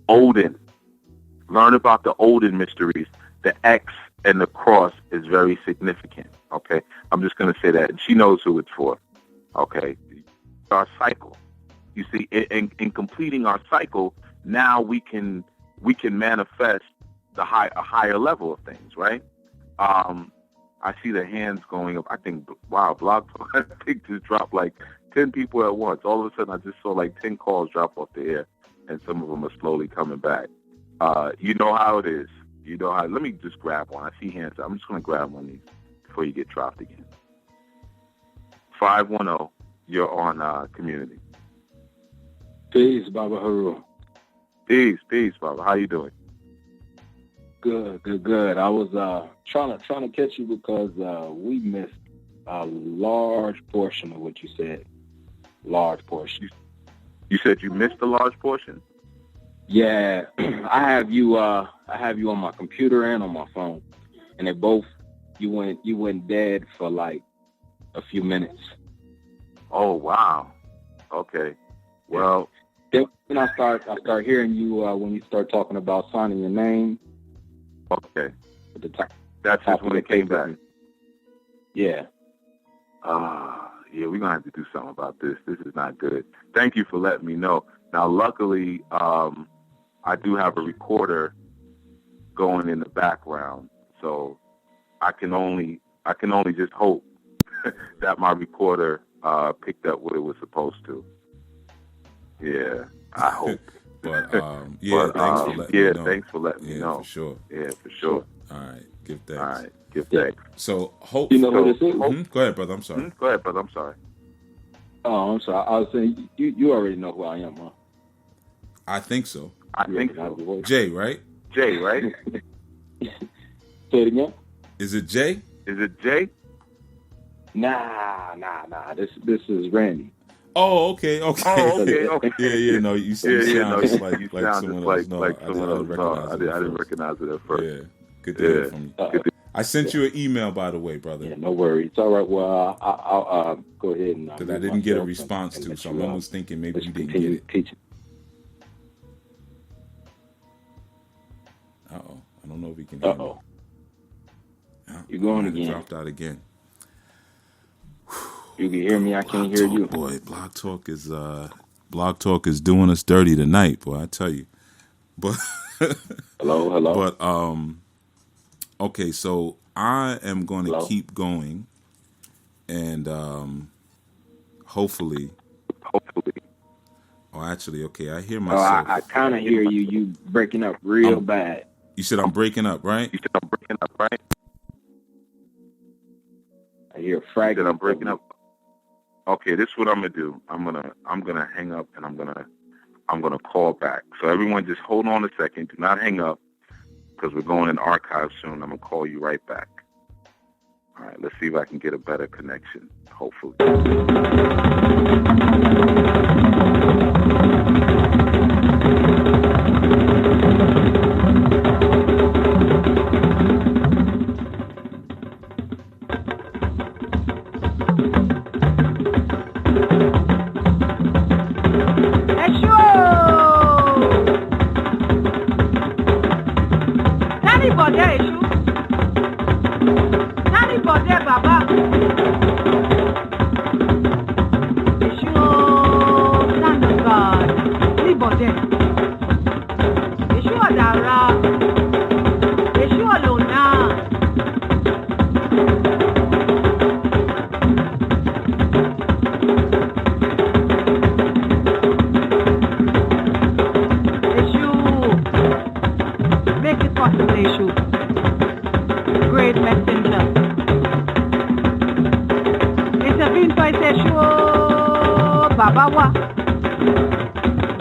Odin. Learn about the Odin mysteries. The X and the cross is very significant. Okay? I'm just going to say that. And she knows who it's for. Okay? Our cycle. You see, in completing our cycle, now we can manifest a higher level of things, right? I see the hands going up. I think, wow, Blog Talk, I think just dropped like 10 people at once. All of a sudden, I just saw like 10 calls drop off the air, and some of them are slowly coming back. You know how it is. Let me just grab one. I see hands. I'm just going to grab one of these before you get dropped again. 510, you're on KMunity. Peace, Baba Haru. Peace, Baba. How you doing? Good. I was trying to catch you because we missed a large portion of what you said. large portion. You said you missed a large portion? Yeah, I have you on my computer and on my phone, and they both you went dead for like a few minutes. Oh wow. Okay. Well, then I start hearing you when you start talking about signing your name. Okay. At the top. That's just when it came back. Yeah. Yeah, we're gonna have to do something about this. This is not good. Thank you for letting me know. Now, luckily, I do have a recorder going in the background, so I can only just hope that my recorder picked up what it was supposed to. Yeah, I hope. But thanks for letting me know. Thanks for letting me know. For sure. Yeah, for sure. All right, give thanks. All right, give thanks. So hope. You know what it is? Go ahead, brother. I'm sorry. Go ahead, brother. I'm sorry. Oh, I'm sorry. I was saying you already know who I am, huh? I think so. I think so. Jay, right? Jay, right? Say it again. Is it Jay? Is it Jay? Nah. This is Randy. Oh, okay. Okay. Yeah. No, you sound just like someone else. No, like someone else. No, I didn't recognize it at first. Yeah. Good to hear from you. I sent you an email, by the way, brother. Yeah, no worries. All right. Well, I'll go ahead and because I didn't get a response to, so I'm almost thinking maybe you didn't get it. Teaching. Uh-oh. I don't know if he can hear me. You're going again. Dropped out again. You can hear me. I can't hear you. Boy, Blog Talk is doing us dirty tonight, boy. I tell you. But hello. But okay. So I am going to keep going, and hopefully. Oh, actually, okay. I hear myself. I kind of hear you. You breaking up real bad. You said I'm breaking up, right? I hear fragment. I'm breaking up. Okay, this is what I'm gonna do. I'm gonna hang up and I'm gonna call back. So everyone, just hold on a second. Do not hang up because we're going in archive soon. I'm gonna call you right back. All right. Let's see if I can get a better connection. Hopefully.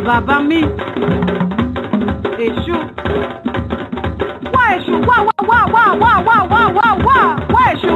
Baba mi, Èṣù. Wá Èṣù, wá Èṣù.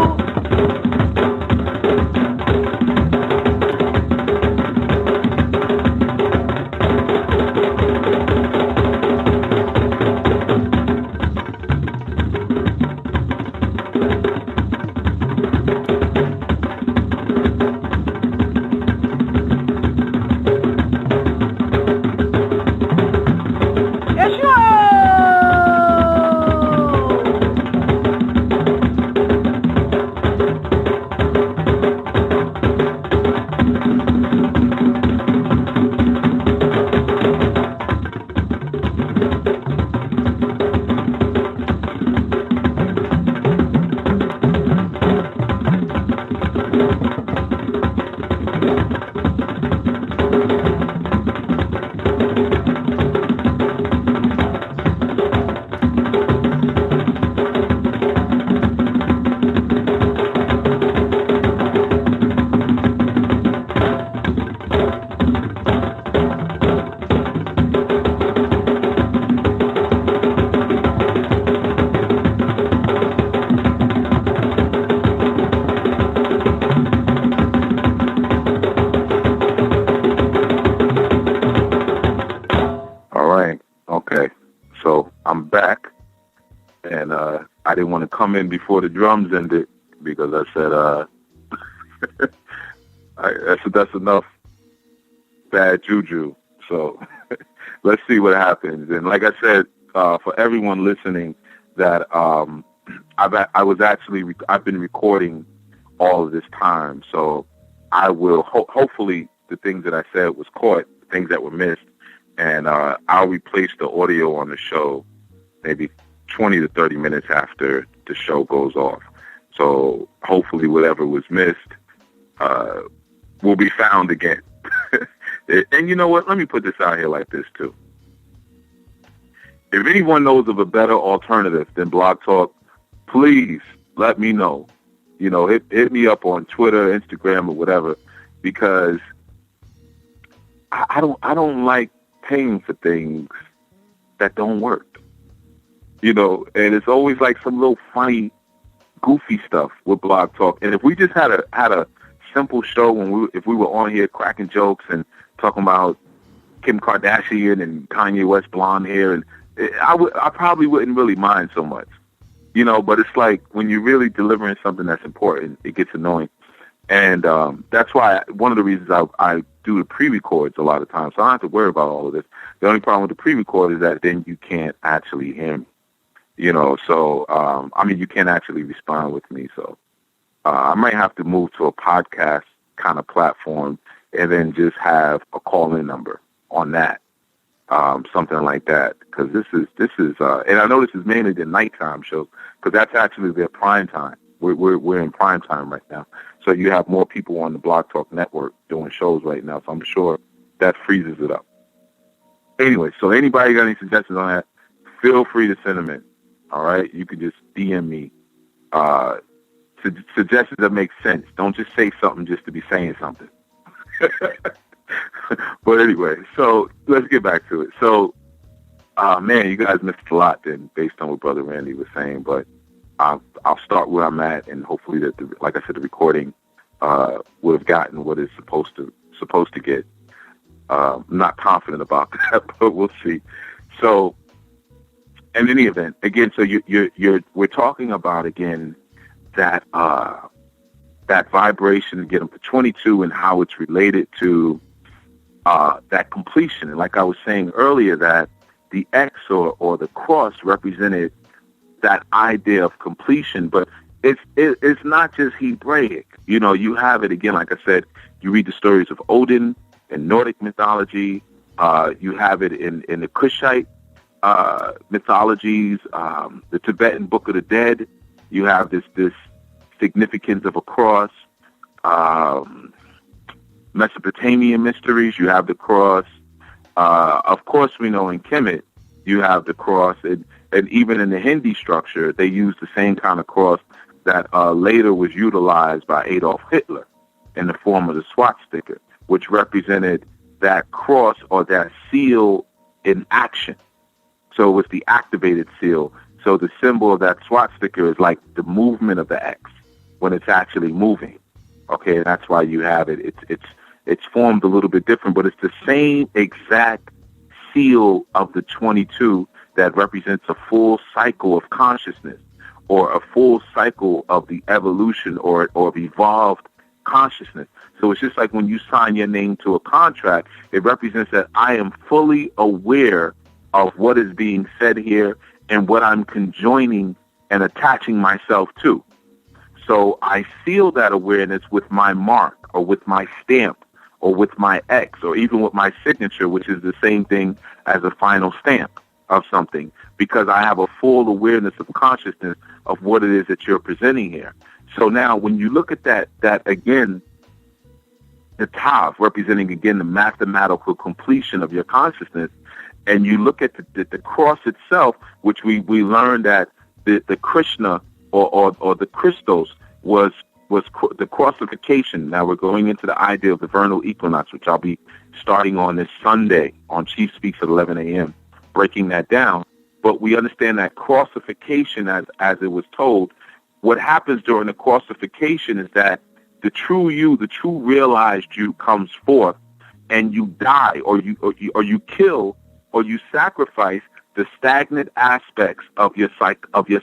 come in before the drums ended because I said, that's enough bad juju. So let's see what happens. And like I said, for everyone listening, that I've been recording all of this time, so I will hopefully the things that I said was caught, the things that were missed, and I'll replace the audio on the show maybe 20 to 30 minutes after the show goes off. So hopefully whatever was missed will be found again. And you know what? Let me put this out here like this too. If anyone knows of a better alternative than Blog Talk, please let me know. You know, hit me up on Twitter, Instagram, or whatever, because I don't like paying for things that don't work. You know, and it's always like some little funny, goofy stuff with Blog Talk. And if we just had a simple show if we were on here cracking jokes and talking about Kim Kardashian and Kanye West blonde hair, and I probably wouldn't really mind so much. You know, but it's like when you're really delivering something that's important, it gets annoying. And that's why one of the reasons I do the pre-records a lot of times. So I don't have to worry about all of this. The only problem with the pre-record is that then you can't actually hear me. You know, so, you can't actually respond with me. So I might have to move to a podcast kind of platform and then just have a call-in number on that. Something like that, because this is, and I know this is mainly the nighttime shows, because that's actually their prime time. We're in prime time right now, so you have more people on the Blog Talk Network doing shows right now. So I'm sure that freezes it up. Anyway, so anybody got any suggestions on that? Feel free to send them in. All right, you can just DM me suggestions that make sense. Don't just say something just to be saying something. But anyway, so let's get back to it. So, man, you guys missed a lot then, based on what Brother Randy was saying. But I'll start where I'm at, and hopefully that, like I said, the recording would have gotten what it's supposed to get. I'm not confident about that, but we'll see. So, in any event, again, so we're talking about again that vibration, again, of the 22 and how it's related to that completion. And like I was saying earlier, that the X or the cross represented that idea of completion, but it's not just Hebraic. You know, you have it again, like I said, you read the stories of Odin in Nordic mythology, you have it in the Kushite mythologies, the Tibetan Book of the Dead, you have this significance of a cross, Mesopotamian mysteries, you have the cross. Of course, we know in Kemet, you have the cross. And even in the Hindi structure, they use the same kind of cross that later was utilized by Adolf Hitler in the form of the swastika, which represented that cross or that seal in action. So it was the activated seal. So the symbol of that swastika is like the movement of the X when it's actually moving. Okay, and that's why you have it. It's formed a little bit different, but it's the same exact seal of the 22 that represents a full cycle of consciousness, or a full cycle of the evolution or of evolved consciousness. So it's just like when you sign your name to a contract, it represents that I am fully aware of what is being said here and what I'm conjoining and attaching myself to. So I seal that awareness with my mark or with my stamp or with my X or even with my signature, which is the same thing as a final stamp of something, because I have a full awareness of consciousness of what it is that you're presenting here. So now when you look at that again, the Tav representing again the mathematical completion of your consciousness, and you look at the cross itself, which we learned that the Krishna or the Christos was the crossification. Now we're going into the idea of the vernal equinox, which I'll be starting on this Sunday on Chief Speaks at 11 a.m., breaking that down. But we understand that crossification, as it was told, what happens during the crossification is that the true you, the true realized you, comes forth, and you die, or you kill, or you sacrifice the stagnant aspects of your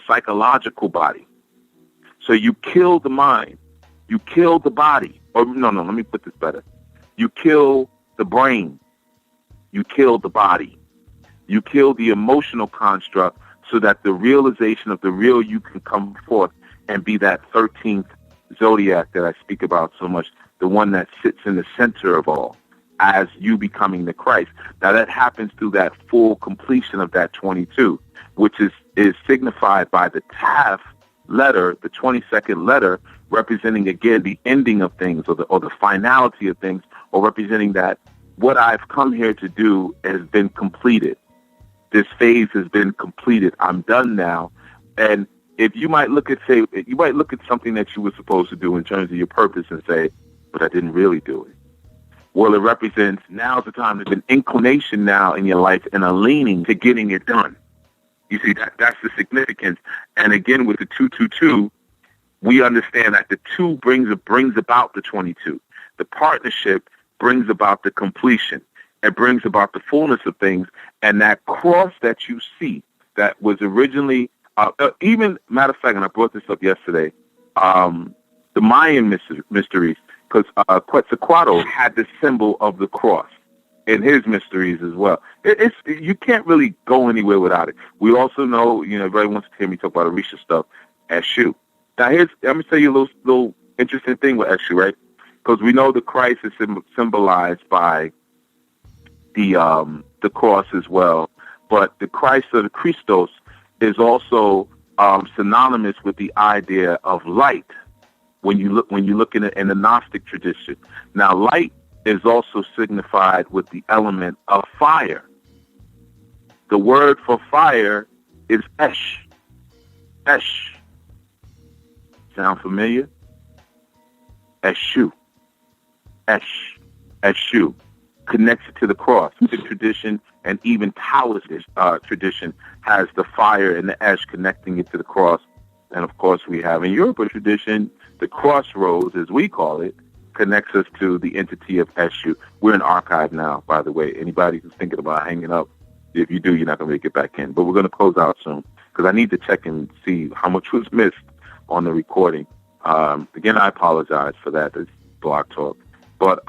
psychological body. So you kill the mind, you kill the body, or no, let me put this better. You kill the brain, you kill the body, you kill the emotional construct so that the realization of the real you can come forth and be that 13th zodiac that I speak about so much, the one that sits in the center of all, as you becoming the Christ. Now that happens through that full completion of that 22, which is signified by the Tav letter, the 22nd letter, representing again the ending of things, or the finality of things, or representing that what I've come here to do has been completed. This phase has been completed. I'm done now. And if you might look at something that you were supposed to do in terms of your purpose and say, but I didn't really do it. Well, it represents now's the time. There's an inclination now in your life and a leaning to getting it done. You see, that's the significance. And again, with the 222, we understand that the 2 brings about the 22. The partnership brings about the completion. It brings about the fullness of things. And that cross that you see that was originally, even, matter of fact, and I brought this up yesterday, the Mayan mysteries, because Quetzalcoatl had the symbol of the cross in his mysteries as well. You can't really go anywhere without it. We also know, everybody wants to hear me talk about Orisha stuff, Eshu. Now, let me tell you a little interesting thing with Eshu, right? Because we know the Christ is symbolized by the cross as well, but the Christ or the Christos is also synonymous with the idea of light. When you look in the Gnostic tradition, now light is also signified with the element of fire. The word for fire is Esh. Esh. Sound familiar? Eshu. Esh. Eshu. Connected to the cross. The tradition and even Taoist tradition has the fire and the Esh connecting it to the cross. And of course, we have in Yoruba tradition, the crossroads, as we call it, connects us to the entity of Eshu. We're in archive now, by the way. Anybody who's thinking about hanging up, if you do, you're not going to make it back in. But we're going to close out soon because I need to check and see how much was missed on the recording. Again, I apologize for that. It's Blog Talk. But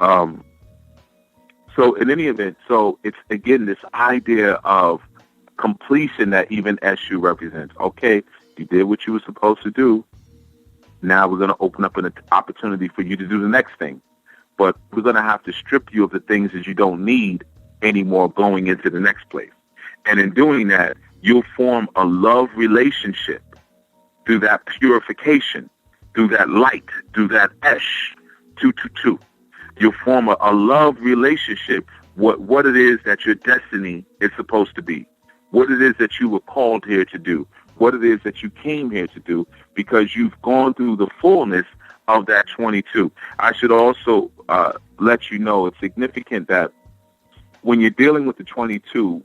so in any event, so it's, again, this idea of completion that even Eshu represents. Okay, you did what you were supposed to do. Now we're going to open up an opportunity for you to do the next thing. But we're going to have to strip you of the things that you don't need anymore going into the next place. And in doing that, you'll form a love relationship through that purification, through that light, through that Esh, 222. You'll form a love relationship, what it is that your destiny is supposed to be, what it is that you were called here to do, what it is that you came here to do, because you've gone through the fullness of that 22. I should also let you know it's significant that when you're dealing with the 22,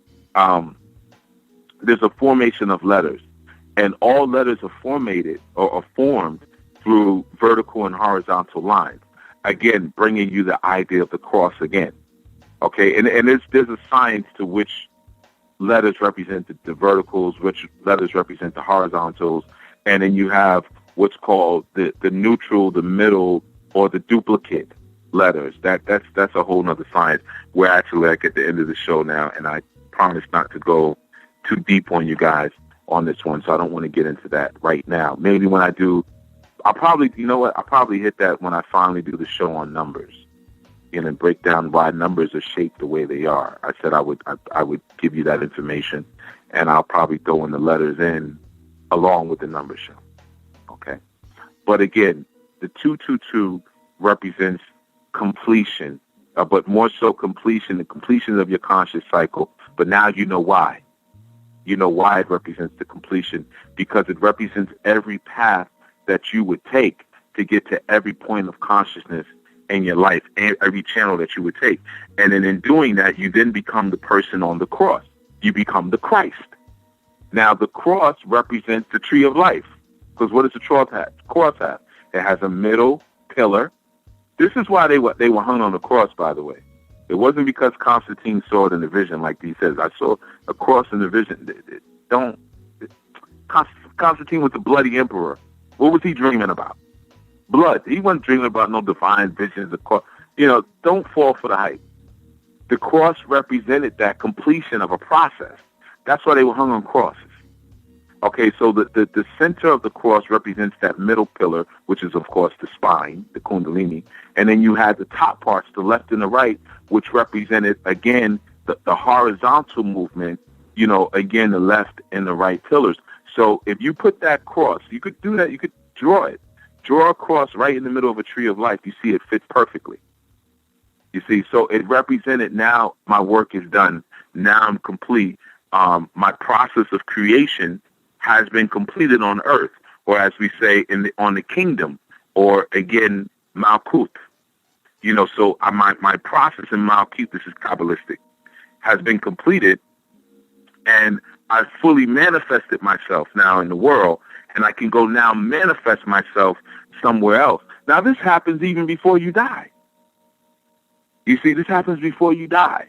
there's a formation of letters, and all letters are formed through vertical and horizontal lines. Again, bringing you the idea of the cross again. Okay, and there's a science to which letters represent the verticals, which letters represent the horizontals, and then you have what's called the neutral, the middle, or the duplicate letters. That's a whole nother science. We're actually at the end of the show now, and I promise not to go too deep on you guys on this one, so I don't want to get into that right now. Maybe when I do, I'll probably hit that when I finally do the show on numbers, and break down why numbers are shaped the way they are. I said I would give you that information, and I'll probably throw in the letters in along with the number show. Okay, but again, the 222 represents completion, but more so the completion of your conscious cycle. But now you know why. You know why it represents the completion, because it represents every path that you would take to get to every point of consciousness in your life, and every channel that you would take. And then in doing that, you then become the person on the cross. You become the Christ. Now, the cross represents the tree of life, because what does the cross have? It has a middle pillar. This is why they were hung on the cross, by the way. It wasn't because Constantine saw it in the vision, like he says, I saw a cross in the vision. Constantine was the bloody emperor. What was he dreaming about? Blood. He wasn't dreaming about no divine visions. Don't fall for the hype. The cross represented that completion of a process. That's why they were hung on crosses. Okay, so the center of the cross represents that middle pillar, which is, of course, the spine, the kundalini. And then you had the top parts, the left and the right, which represented, again, the horizontal movement, again, the left and the right pillars. So if you put that cross, you could do that, you could draw it. Draw a cross right in the middle of a tree of life. You see it fits perfectly. You see, so it represented, now my work is done. Now I'm complete. My process of creation has been completed on earth, or as we say on the kingdom, or again, Malkuth. So my process in Malkuth, this is Kabbalistic, has been completed, and I've fully manifested myself now in the world, and I can go now manifest myself somewhere else. Now, this happens even before you die. You see, this happens before you die.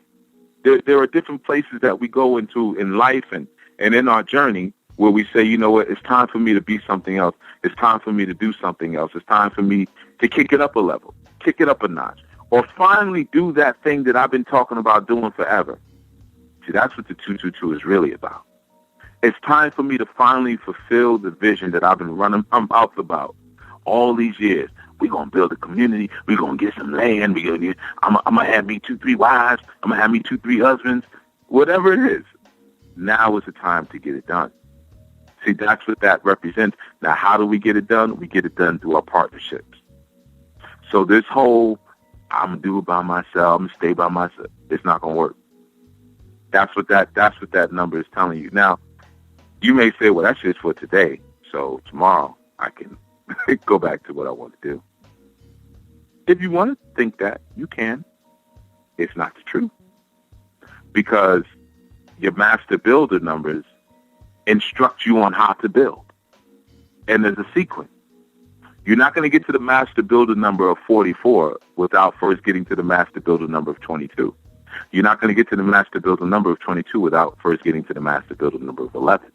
There are different places that we go into in life and in our journey where we say, you know what, it's time for me to be something else. It's time for me to do something else. It's time for me to kick it up a level, kick it up a notch, or finally do that thing that I've been talking about doing forever. See, that's what the 222 is really about. It's time for me to finally fulfill the vision that I've been running my mouth about all these years. We're going to build a community. We're going to get some land. I'm going to have me 2-3 wives. I'm going to have me 2-3 husbands. Whatever it is, now is the time to get it done. See, that's what that represents. Now, how do we get it done? We get it done through our partnerships. So this whole, I'm going to do it by myself, I'm going to stay by myself, it's not going to work. That's what that number is telling you. Now, you may say, well, that's just for today. So tomorrow I can go back to what I want to do. If you want to think that, you can. It's not the truth. Because your master builder numbers instruct you on how to build. And there's a sequence. You're not going to get to the master builder number of 44 without first getting to the master builder number of 22. You're not going to get to the master builder number of 22 without first getting to the master builder number of 11.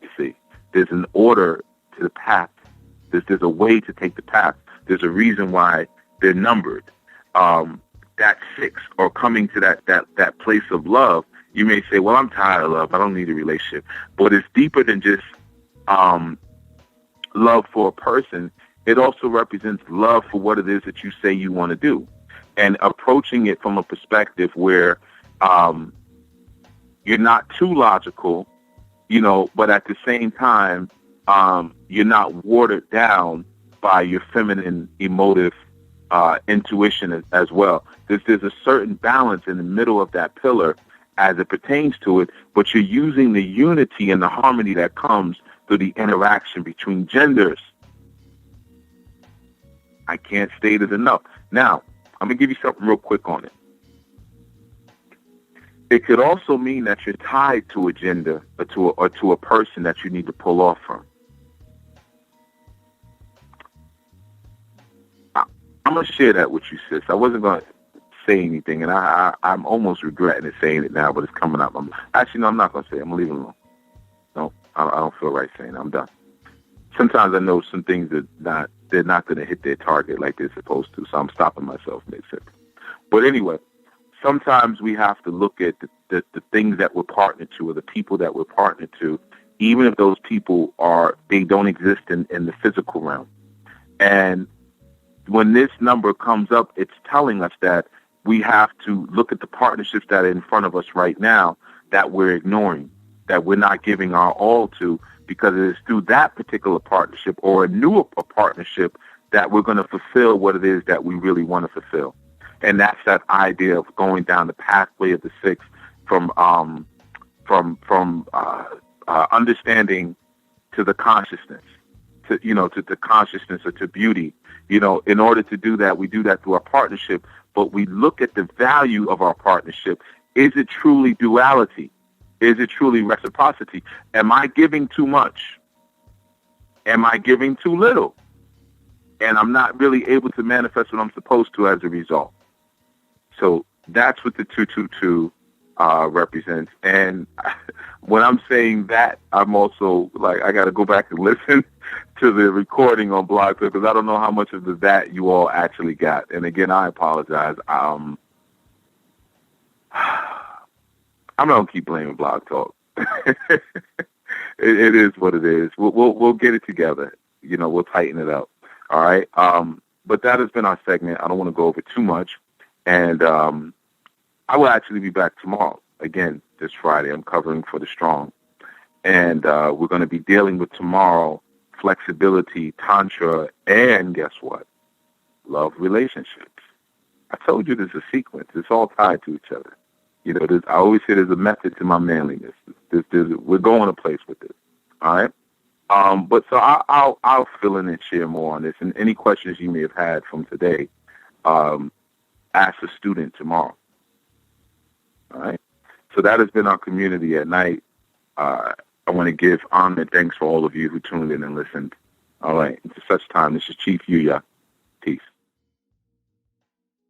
You see, there's an order to the path. There's a way to take the path. There's a reason why they're numbered. That 6, or coming to that place of love, you may say, well, I'm tired of love. I don't need a relationship. But it's deeper than just love for a person. It also represents love for what it is that you say you want to do, and approaching it from a perspective where you're not too logical, but at the same time, you're not watered down by your feminine emotive intuition as well. There's a certain balance in the middle of that pillar as it pertains to it, but you're using the unity and the harmony that comes through the interaction between genders. I can't state it enough. Now, I'm going to give you something real quick on it. It could also mean that you're tied to a gender or to a person that you need to pull off from. I'm going to share that with you, sis. I wasn't going to say anything, and I'm almost regretting saying it now, but it's coming up. Actually, no, I'm not going to say it. I'm going to leave it alone. No, I don't feel right saying it. I'm done. Sometimes I know some things that they're not going to hit their target like they're supposed to, so I'm stopping myself mid-sentence. But anyway, sometimes we have to look at the things that we're partnered to, or the people that we're partnered to, even if those people they don't exist in the physical realm. And when this number comes up, it's telling us that we have to look at the partnerships that are in front of us right now that we're ignoring, that we're not giving our all to, because it is through that particular partnership or a newer partnership that we're going to fulfill what it is that we really want to fulfill. And that's that idea of going down the pathway of the 6 from understanding to the consciousness, to the consciousness or to beauty. In order to do that, we do that through our partnership, but we look at the value of our partnership. Is it truly duality? Is it truly reciprocity? Am I giving too much? Am I giving too little? And I'm not really able to manifest what I'm supposed to as a result. So that's what the 222 represents. And when I'm saying that, I'm also like, I got to go back and listen to the recording on Blog Talk, because I don't know how much of that you all actually got. And again, I apologize. I'm not gonna keep blaming Blog Talk. It is what it is. We'll get it together. You know, we'll tighten it up. All right. But that has been our segment. I don't want to go over too much. And I will actually be back tomorrow. Again, this Friday. I'm covering for the Strong. And we're going to be dealing with tomorrow flexibility, tantra, and guess what? Love relationships. I told you there's a sequence. It's all tied to each other. You know, I always say there's a method to my manliness. We're going a place with this. All right. But so I'll fill in and share more on this. And any questions you may have had from today, ask a student tomorrow. All right. So that has been our community at night. I want to give honor and thanks for all of you who tuned in and listened. All right. Until such time, this is Chief Yuya. Peace.